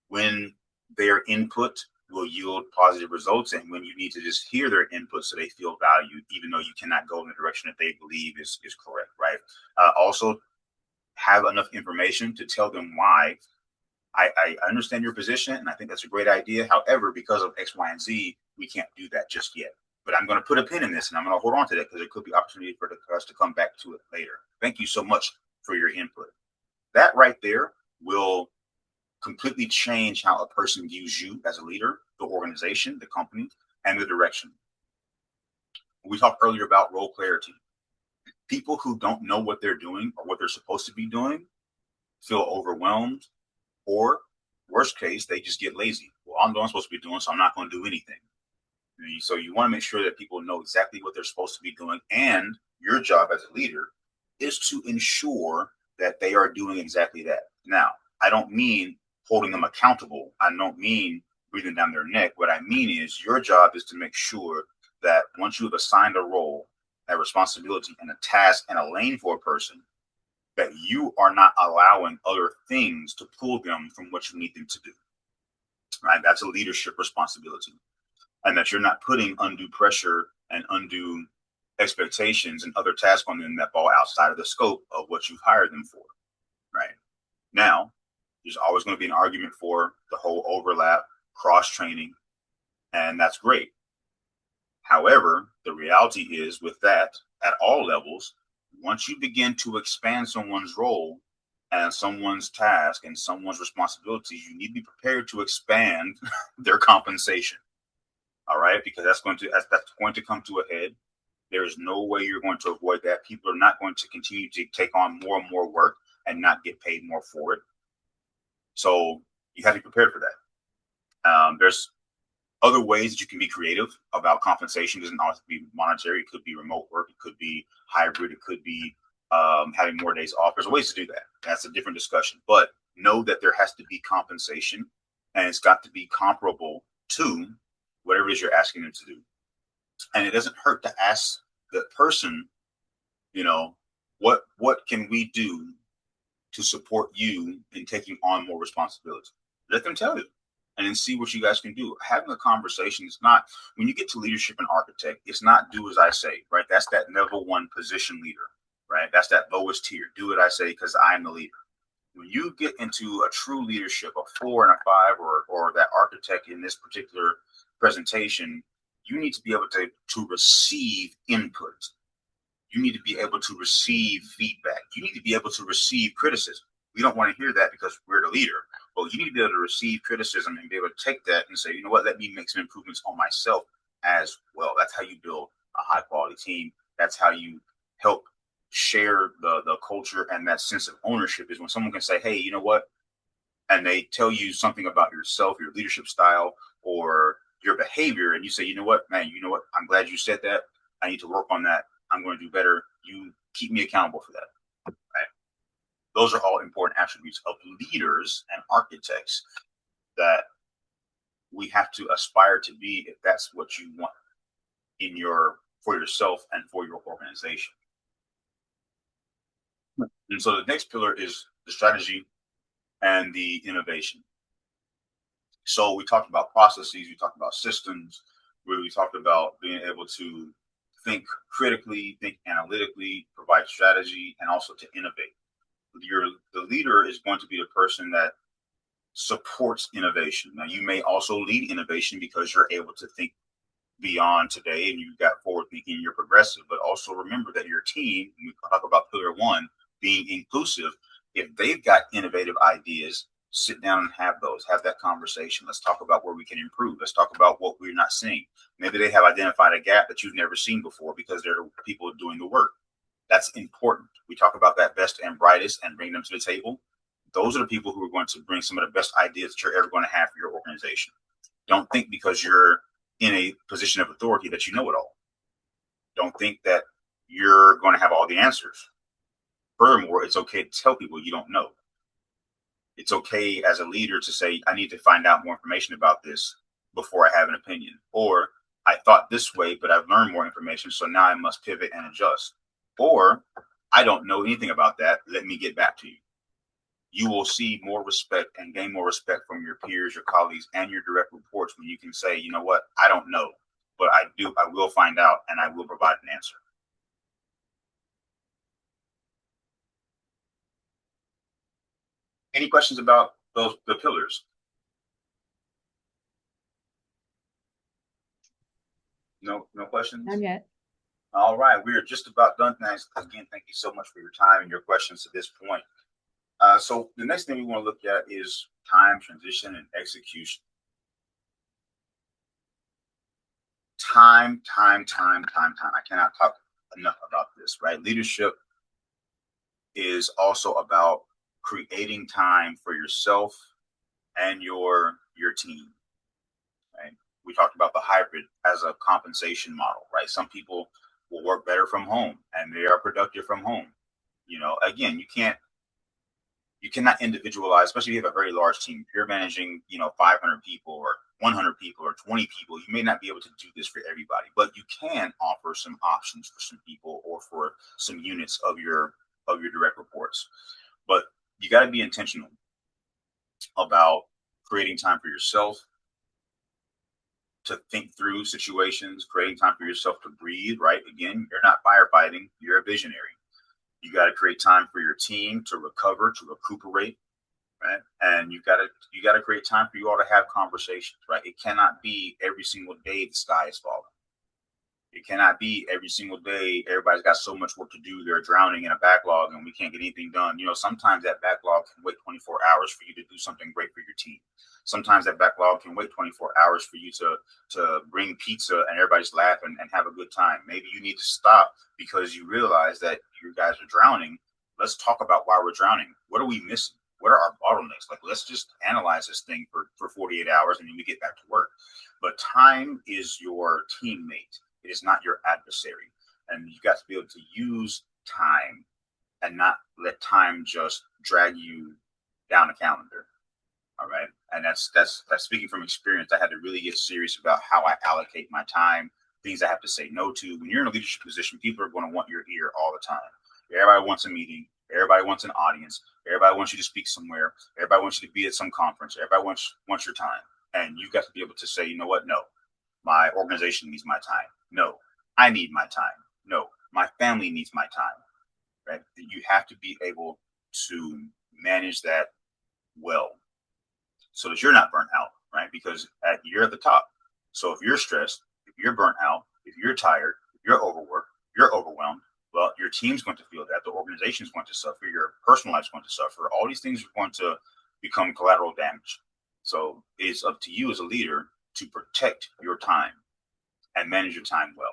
when their input will yield positive results and when you need to just hear their input so they feel valued, even though you cannot go in the direction that they believe is correct, right? Also, have enough information to tell them why I understand your position and I think that's a great idea. However, because of X, Y, and Z, we can't do that just yet. But I'm going to put a pin in this and I'm going to hold on to that because there could be opportunity for us to come back to it later. Thank you so much for your input. That right there will completely change how a person views you as a leader, the organization, the company, and the direction. We talked earlier about role clarity. People who don't know what they're doing or what they're supposed to be doing feel overwhelmed, or worst case, they just get lazy. Well, I'm doing what I'm supposed to be doing, so I'm not going to do anything. So you want to make sure that people know exactly what they're supposed to be doing, and your job as a leader is to ensure that they are doing exactly that. Now, I don't mean holding them accountable. I don't mean breathing down their neck. What I mean is your job is to make sure that once you have assigned a role, a responsibility, and a task and a lane for a person, that you are not allowing other things to pull them from what you need them to do. Right? That's a leadership responsibility. And that you're not putting undue pressure and undue expectations and other tasks on them that fall outside of the scope of what you've hired them for. Right? Now, there's always going to be an argument for the whole overlap, cross-training, and that's great. However, the reality is with that, at all levels, once you begin to expand someone's role and someone's task and someone's responsibilities, you need to be prepared to expand their compensation. All right, because that's going to come to a head. There is no way you're going to avoid that. People are not going to continue to take on more and more work and not get paid more for it. So you have to be prepared for that. There's other ways that you can be creative about compensation. It doesn't always be monetary. It could be remote work. It could be hybrid. It could be having more days off. There's ways to do that. That's a different discussion. But know that there has to be compensation, and it's got to be comparable to whatever it is you're asking them to do. And it doesn't hurt to ask the person, what can we do to support you in taking on more responsibility? Let them tell you and then see what you guys can do. Having a conversation is not, when you get to leadership and architect, it's not do as I say, right? That's that level one position leader, right? That's that lowest tier. Do what I say because I'm the leader. When you get into a true leadership, a 4 and a 5, or that architect in this particular presentation, you need to be able to receive input. You need to be able to receive feedback. You need to be able to receive criticism. We don't want to hear that because we're the leader. But you need to be able to receive criticism and be able to take that and say, you know what, let me make some improvements on myself as well. That's how you build a high quality team. That's how you help share the culture, and that sense of ownership is when someone can say, hey, you know what? And they tell you something about yourself, your leadership style, or your behavior. And you say, you know what, man, you know what? I'm glad you said that. I need to work on that. I'm going to do better. You keep me accountable for that. Right? Those are all important attributes of leaders and architects that we have to aspire to be if that's what you want for yourself and for your organization. And so the next pillar is the strategy and the innovation. So we talked about processes, we talked about systems, we talked about being able to think critically, think analytically, provide strategy, and also to innovate. The leader is going to be the person that supports innovation. Now, you may also lead innovation because you're able to think beyond today and you've got forward thinking, you're progressive, but also remember that your team, we talk about pillar one, being inclusive. If they've got innovative ideas, sit down and have that conversation. Let's talk about where we can improve. Let's talk about what we're not seeing. Maybe they have identified a gap that you've never seen before because they're the people doing the work. That's important. We talk about that best and brightest and bring them to the table. Those are the people who are going to bring some of the best ideas that you're ever going to have for your organization. Don't think because you're in a position of authority that you know it all. Don't think that you're going to have all the answers. Furthermore, it's okay to tell people you don't know. It's okay as a leader to say, I need to find out more information about this before I have an opinion. Or I thought this way, but I've learned more information, so now I must pivot and adjust. Or I don't know anything about that. Let me get back to you. You will see more respect and gain more respect from your peers, your colleagues, and your direct reports when you can say, you know what, I don't know, but I will find out and I will provide an answer. Any questions about the pillars? No questions? Not yet. All right, we are just about done. Nice. Again, thank you so much for your time and your questions to this point. So the next thing we want to look at is time, transition, and execution. Time. I cannot talk enough about this, right? Leadership is also about creating time for yourself and your team, right? We talked about the hybrid as a compensation model, right? Some people will work better from home and they are productive from home. You know, again, you cannot individualize, especially if you have a very large team. If you're managing, 500 people or 100 people or 20 people, you may not be able to do this for everybody, but you can offer some options for some people or for some units of your direct reports. But you got to be intentional about creating time for yourself to think through situations, creating time for yourself to breathe, right? Again, you're not firefighting, you're a visionary. You got to create time for your team to recover, to recuperate, right? And you got to create time for you all to have conversations, right? It cannot be every single day the sky is falling. It cannot be every single day everybody's got so much work to do, they're drowning in a backlog and we can't get anything done. Sometimes that backlog can wait 24 hours for you to do something great for your team. Sometimes that backlog can wait 24 hours for you to bring pizza and everybody's laughing and have a good time. Maybe you need to stop because you realize that you guys are drowning. Let's talk about why we're drowning. What are we missing? What are our bottlenecks? Like, let's just analyze this thing for 48 hours and then we get back to work. But time is your teammate. It is not your adversary. And you got to be able to use time and not let time just drag you down a calendar. All right. And that's speaking from experience. I had to really get serious about how I allocate my time, things I have to say no to. When you're in a leadership position, people are going to want your ear all the time. Everybody wants a meeting. Everybody wants an audience. Everybody wants you to speak somewhere. Everybody wants you to be at some conference. Everybody wants your time. And you got to be able to say, you know what? No, my organization needs my time. No, I need my time. No, my family needs my time. Right? You have to be able to manage that well so that you're not burnt out, right? Because you're at the top. So if you're stressed, you're burnt out, if you're tired, if you're overworked, you're overwhelmed, well, your team's going to feel that. The organization is going to suffer. Your personal life is going to suffer. All these things are going to become collateral damage. So it's up to you as a leader to protect your time and manage your time well.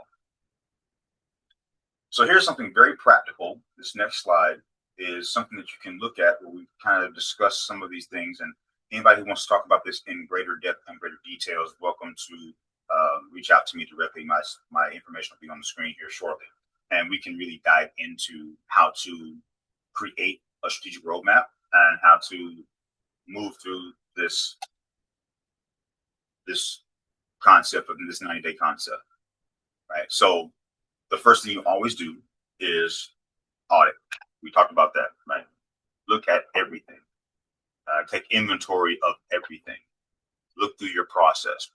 So here's something very practical. This next slide is something that you can look at where we kind of discuss some of these things. And anybody who wants to talk about this in greater depth and greater detail is welcome to reach out to me directly. My information will be on the screen here shortly. And we can really dive into how to create a strategic roadmap and how to move through this concept of this 90-day concept, right? So the first thing you always do is audit. We talked about that, right? Look at everything. Take inventory of everything. Look through your process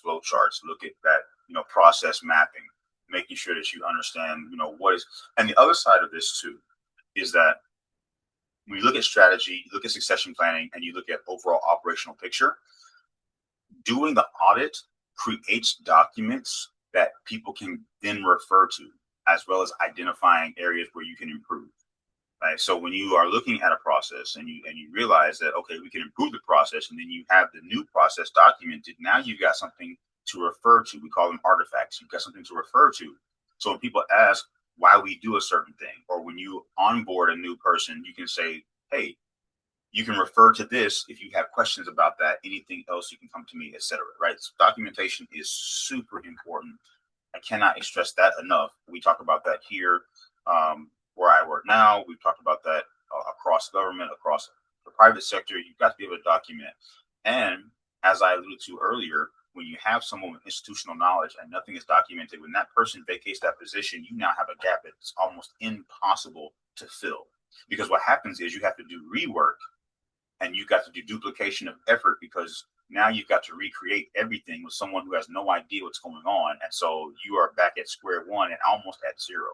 flow charts. Look at that, process mapping, making sure that you understand, what is. And the other side of this too is that when you look at strategy, you look at succession planning, and you look at overall operational picture, doing the audit creates documents that people can then refer to, as well as identifying areas where you can improve. Right. So when you are looking at a process and you realize that, okay, we can improve the process, and then you have the new process documented, now you've got something to refer to. We call them artifacts. You've got something to refer to. So when people ask why we do a certain thing, or when you onboard a new person, you can say, hey, you can refer to this if you have questions about that. Anything else, you can come to me, etc. Right. So documentation is super important. I cannot stress that enough. We talk about that here. Where I work now, we've talked about that across government, across the private sector. You've got to be able to document. And as I alluded to earlier, when you have someone with institutional knowledge and nothing is documented, when that person vacates that position, you now have a gap that's almost impossible to fill. Because what happens is you have to do rework, and you've got to do duplication of effort, because now you've got to recreate everything with someone who has no idea what's going on. And so you are back at square one and almost at zero.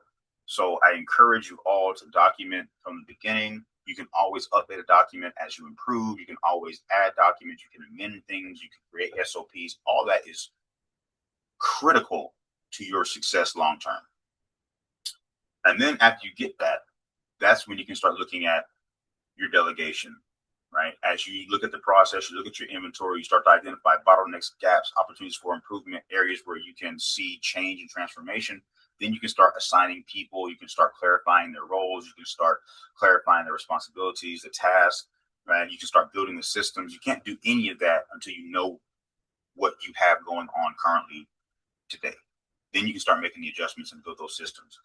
So I encourage you all to document from the beginning. You can always update a document as you improve. You can always add documents. You can amend things. You can create SOPs. All that is critical to your success long term. And then after you get that, that's when you can start looking at your delegation, right? As you look at the process, you look at your inventory, you start to identify bottlenecks, gaps, opportunities for improvement, areas where you can see change and transformation. Then you can start assigning people. You can start clarifying their roles. You can start clarifying their responsibilities, the tasks, right? You can start building the systems. You can't do any of that until you know what you have going on currently today. Then you can start making the adjustments and build those systems.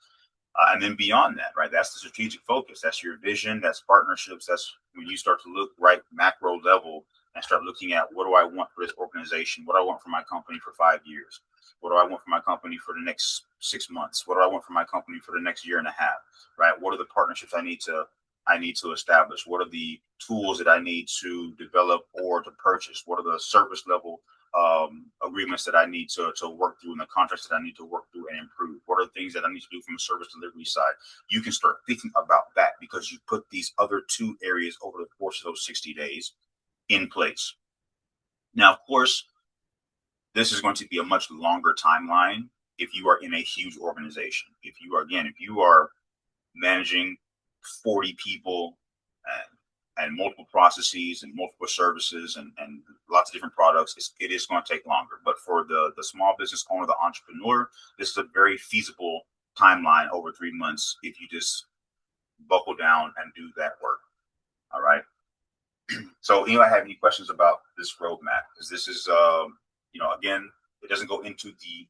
And then beyond that, right, that's the strategic focus. That's your vision. That's partnerships. That's when you start to look right macro level and start looking at, what do I want for this organization? What do I want for my company for 5 years? What do I want for my company for the next 6 months? What do I want for my company for the next year and a half? Right? What are the partnerships I need to establish? What are the tools that I need to develop or to purchase? What are the service level agreements that I need to work through, and the contracts that I need to work through and improve? What are the things that I need to do from a service delivery side? You can start thinking about that because you put these other two areas over the course of those 60 days in place. Now, of course, this is going to be a much longer timeline if you are in a huge organization. If you are managing 40 people and multiple processes and multiple services and lots of different products, it is going to take longer. But for the small business owner, the entrepreneur, this is a very feasible timeline over 3 months if you just buckle down and do that work. All right. So anybody have any questions about this roadmap? Because this is, again, it doesn't go into the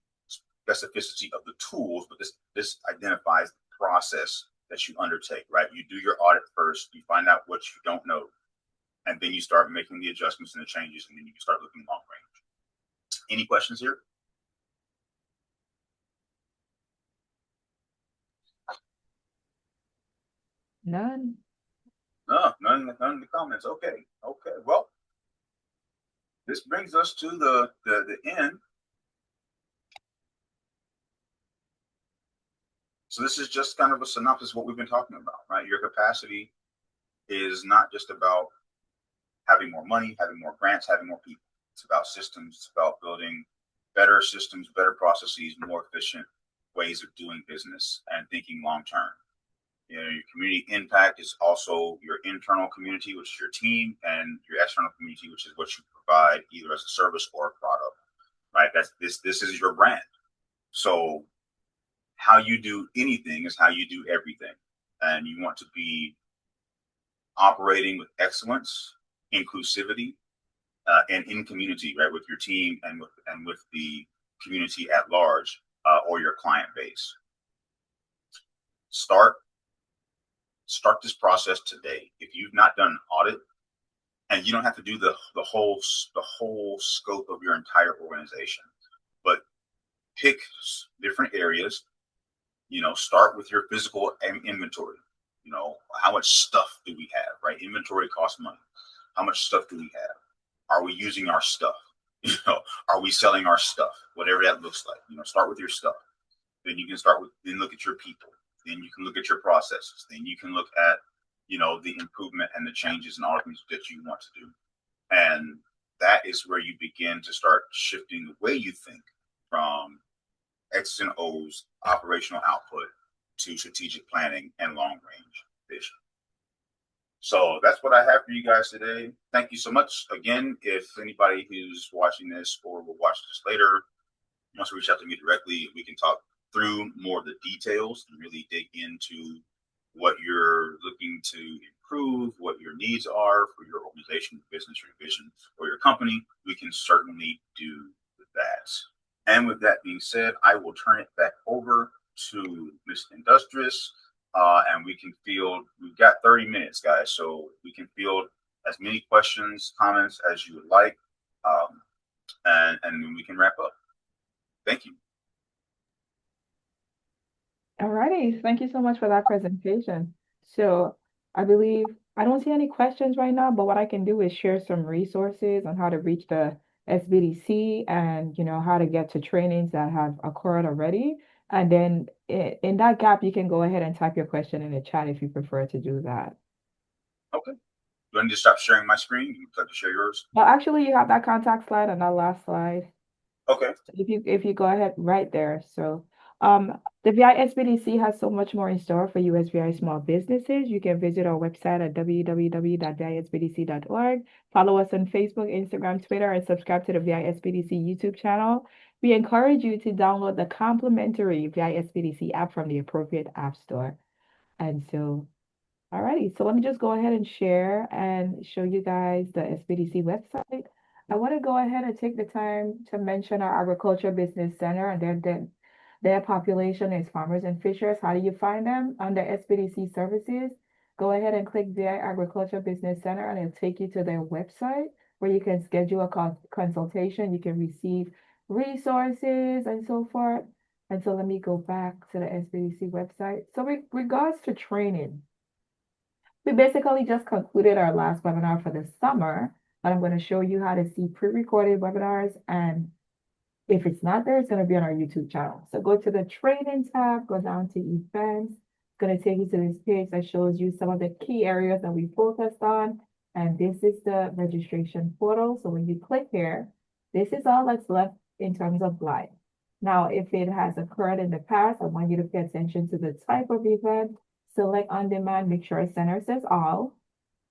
specificity of the tools, but this identifies the process that you undertake, right? You do your audit first, you find out what you don't know, and then you start making the adjustments and the changes, and then you can start looking long range. Any questions here? None. No, none in the comments. Okay. Well, this brings us to the end. So this is just kind of a synopsis of what we've been talking about, right? Your capacity is not just about having more money, having more grants, having more people. It's about systems. It's about building better systems, better processes, more efficient ways of doing business and thinking long term. You know, your community impact is also your internal community, which is your team, and your external community, which is what you provide either as a service or a product. Right? This is your brand. So how you do anything is how you do everything. And you want to be operating with excellence, inclusivity, and in community, right, with your team and with the community at large, or your client base. Start this process today. If you've not done an audit, and you don't have to do the whole scope of your entire organization, but pick different areas. You know, start with your physical inventory. You know, how much stuff do we have, right? Inventory costs money. How much stuff do we have? Are we using our stuff? You know, are we selling our stuff? Whatever that looks like. You know, start with your stuff. Then you can then look at your people. Then you can look at your processes. Then you can look at, you know, the improvement and the changes and all things that you want to do. And that is where you begin to start shifting the way you think from X's and O's, operational output, to strategic planning and long range vision. So that's what I have for you guys today. Thank you so much. Again, if anybody who's watching this or will watch this later wants to reach out to me directly, we can talk through more of the details and really dig into what you're looking to improve, what your needs are for your organization, business, your vision, or your company. We can certainly do that. And with that being said, I will turn it back over to Mr. Industrious, and we can field. We've got 30 minutes, guys, so we can field as many questions, comments as you would like, and then we can wrap up. Thank you. All righty. Thank you so much for that presentation. So I believe I don't see any questions right now, but what I can do is share some resources on how to reach the SBDC and, you know, how to get to trainings that have occurred already. And then in that gap, you can go ahead and type your question in the chat if you prefer to do that. Okay. Do I need to stop sharing my screen? You would like to share yours? Well, actually, you have that contact slide on that last slide. Okay. If you go ahead right there. So the VI SBDC has so much more in store for you as VI small businesses. You can visit our website at www.visbdc.org. Follow us on Facebook, Instagram, Twitter, and subscribe to the VI SBDC YouTube channel. We encourage you to download the complimentary VI SBDC app from the appropriate app store. And so, alrighty, so let me just go ahead and share and show you guys the SBDC website. I want to go ahead and take the time to mention our Agriculture Business Center, and their population is farmers and fishers. How do you find them? Under SBDC services, go ahead and click VI Agriculture Business Center, and it'll take you to their website where you can schedule a consultation. You can receive resources and so forth. And so let me go back to the SBDC website. So with regards to training, we basically just concluded our last webinar for the summer, but I'm going to show you how to see pre-recorded webinars, and if it's not there, it's going to be on our YouTube channel. So go to the training tab, go down to events. It's going to take you to this page that shows you some of the key areas that we focused on. And this is the registration portal. So when you click here, this is all that's left in terms of live. Now, if it has occurred in the past, I want you to pay attention to the type of event. Select on demand, make sure center says all.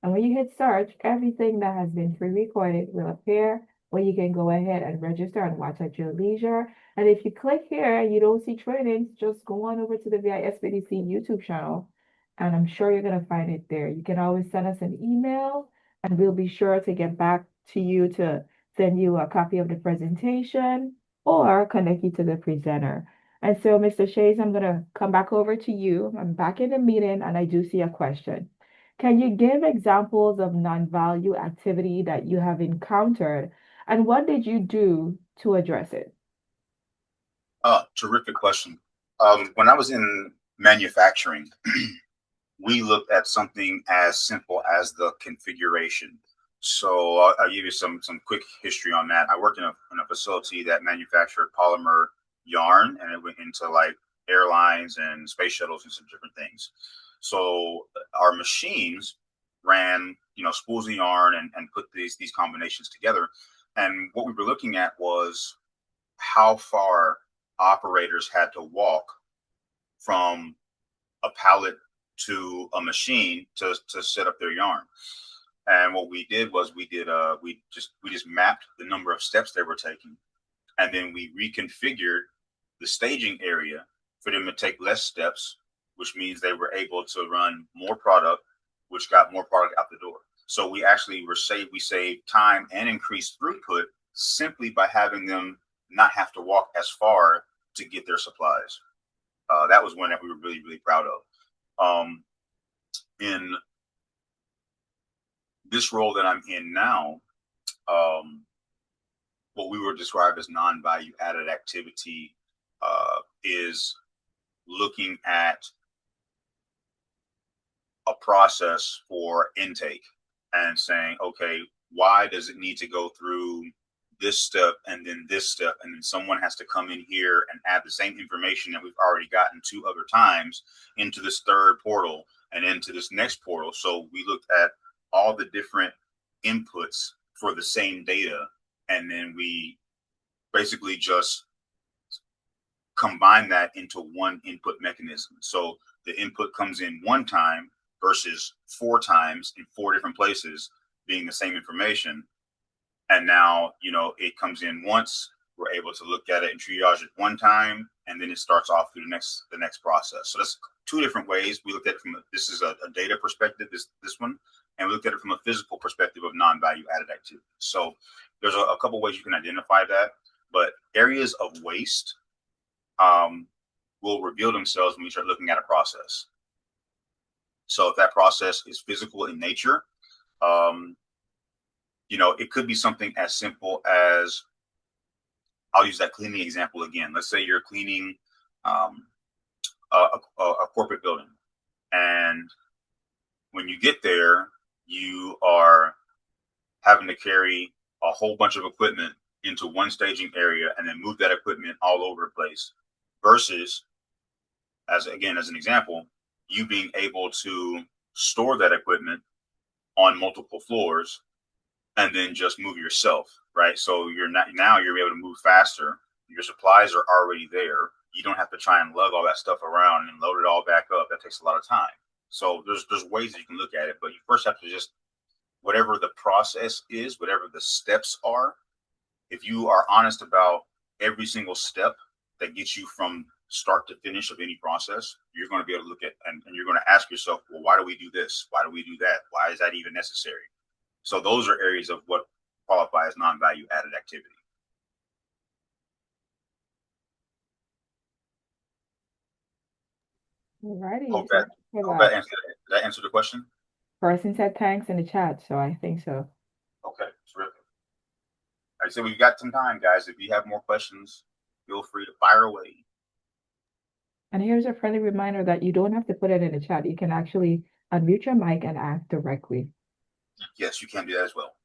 And when you hit search, everything that has been pre-recorded will appear, where you can go ahead and register and watch at your leisure. And if you click here and you don't see trainings, just go on over to the VI SBDC YouTube channel, and I'm sure you're going to find it there. You can always send us an email, and we'll be sure to get back to you to send you a copy of the presentation or connect you to the presenter. And so, Mr. Shays, I'm going to come back over to you. I'm back in the meeting, and I do see a question. Can you give examples of non-value activity that you have encountered, and what did you do to address it? Terrific question. When I was in manufacturing, we looked at something as simple as the configuration. So I'll give you some quick history on that. I worked in a facility that manufactured polymer yarn, and it went into like airlines and space shuttles and some different things. So our machines ran, you know, spools of yarn and put these combinations together. And what we were looking at was how far operators had to walk from a pallet to a machine to set up their yarn. And what we did was we just mapped the number of steps they were taking, and then we reconfigured the staging area for them to take less steps, which means they were able to run more product, which got more product out the door. So we actually we saved time and increased throughput simply by having them not have to walk as far to get their supplies. That was one that we were really, really proud of. In this role that I'm in now, what we would describe as non-value added activity is looking at a process for intake and saying, okay, why does it need to go through this step and then this step, and then someone has to come in here and add the same information that we've already gotten 2 other times into this third portal and into this next portal. So we looked at all the different inputs for the same data, and then we basically just combine that into one input mechanism. So the input comes in one time versus 4 times in 4 different places being the same information. And now, it comes in once, we're able to look at it and triage it one time, and then it starts off through the next process. So that's 2 different ways. We looked at it from this is a data perspective, this one, and we looked at it from a physical perspective of non-value added activity. So there's a couple ways you can identify that, but areas of waste will reveal themselves when we start looking at a process. So if that process is physical in nature, it could be something as simple as, I'll use that cleaning example again. Let's say you're cleaning a corporate building, and when you get there, you are having to carry a whole bunch of equipment into one staging area and then move that equipment all over the place, versus, as an example, you being able to store that equipment on multiple floors and then just move yourself, right? So you're able to move faster. Your supplies are already there. You don't have to try and lug all that stuff around and load it all back up. That takes a lot of time. So there's ways that you can look at it, but you first have to just, whatever the process is, whatever the steps are, if you are honest about every single step that gets you from start to finish of any process, you're going to be able to look at and you're going to ask yourself, well, why do we do this? Why do we do that? Why is that even necessary? So those are areas of what qualify as non-value added activity. Alrighty. Hope Thank that, you for hope that. did that answer the question? Person said thanks in the chat, so I think so. Okay, terrific. I said we've got some time, guys. If you have more questions, feel free to fire away. And here's a friendly reminder that you don't have to put it in the chat. You can actually unmute your mic and ask directly. Yes, you can do that as well.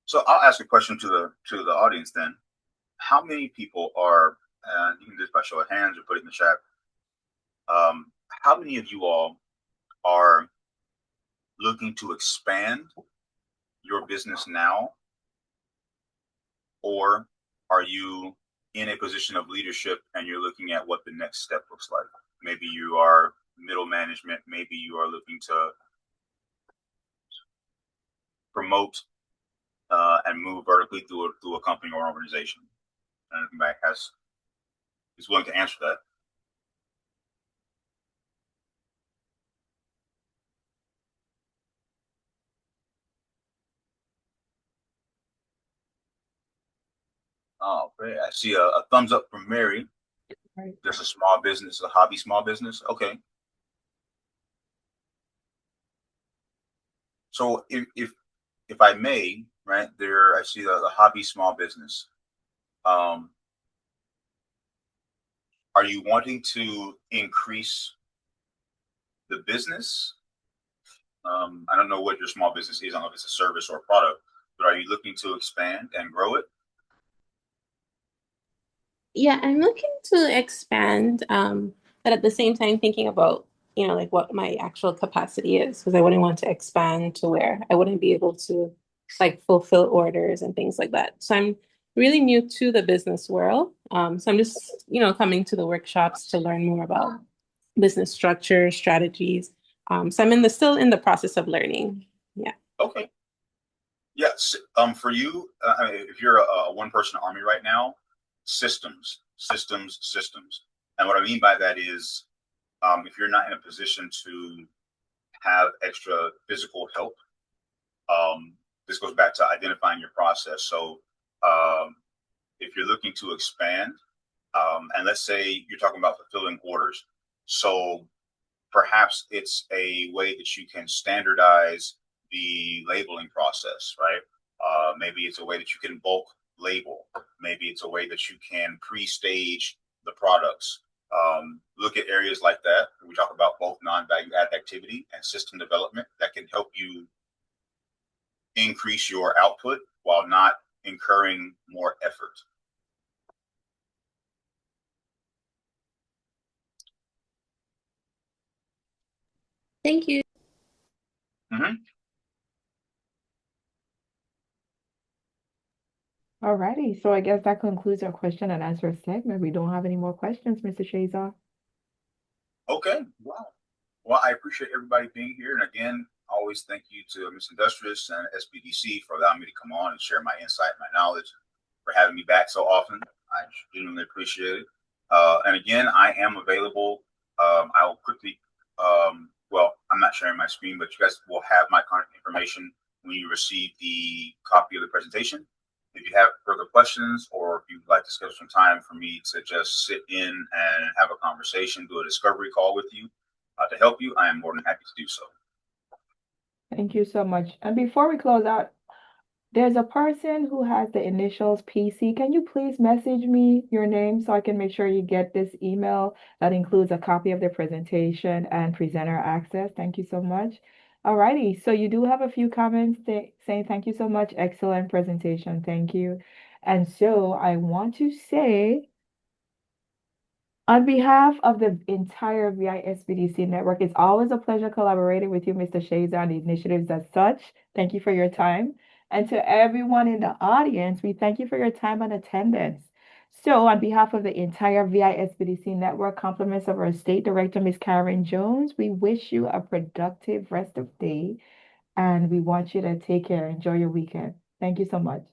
So I'll ask a question to the audience then. How many people are, you can do this by show of hands or put it in the chat. How many of you all are looking to expand your business now, or are you in a position of leadership and you're looking at what the next step looks like? Maybe you are middle management. Maybe you are looking to promote and move vertically through a company or organization. And if Mac is willing to answer that. Oh, great. I see a thumbs up from Mary. Right. There's a small business, a hobby small business. Okay. So if I may, right there, I see the hobby small business. Are you wanting to increase the business? I don't know what your small business is. I don't know if it's a service or a product, but are you looking to expand and grow it? Yeah, I'm looking to expand, but at the same time thinking about like what my actual capacity is, because I wouldn't want to expand to where I wouldn't be able to like fulfill orders and things like that. So I'm really new to the business world. So I'm just, coming to the workshops to learn more about business structure, strategies. So I'm still in the process of learning. Yeah. Okay. Yes. For you, if you're a one-person army right now, systems, systems, systems. And what I mean by that is, if you're not in a position to have extra physical help, this goes back to identifying your process. So, if you're looking to expand, and let's say you're talking about fulfilling orders, so perhaps it's a way that you can standardize the labeling process, right? Maybe it's a way that you can bulk label. Maybe it's a way that you can pre-stage the products. Look at areas like that. We talk about both non-value add activity and system development that can help you increase your output while not incurring more effort. Thank you. Mm-hmm. Alrighty, so I guess that concludes our question and answer segment. We don't have any more questions, Mr. Shazar. Okay. Wow. Well, I appreciate everybody being here. And again, always thank you to Ms. Industrious and SBDC for allowing me to come on and share my insight, my knowledge, for having me back so often. I genuinely appreciate it. And again, I am available. I will quickly, well, I'm not sharing my screen, but you guys will have my contact information when you receive the copy of the presentation. If you have further questions, or if you'd like to schedule some time for me to just sit in and have a conversation, do a discovery call with you to help you, I am more than happy to do so. Thank you so much. And before we close out, there's a person who has the initials PC. Can you please message me your name so I can make sure you get this email that includes a copy of the presentation and presenter access? Thank you so much. Alrighty, so you do have a few comments saying thank you so much. Excellent presentation. Thank you. And so I want to say, on behalf of the entire VISBDC network, it's always a pleasure collaborating with you, Mr. Shazer, on the initiatives as such. Thank you for your time. And to everyone in the audience, we thank you for your time and attendance. So on behalf of the entire VISBDC network, compliments of our State Director, Ms. Karen Jones, we wish you a productive rest of day, and we want you to take care. Enjoy your weekend. Thank you so much.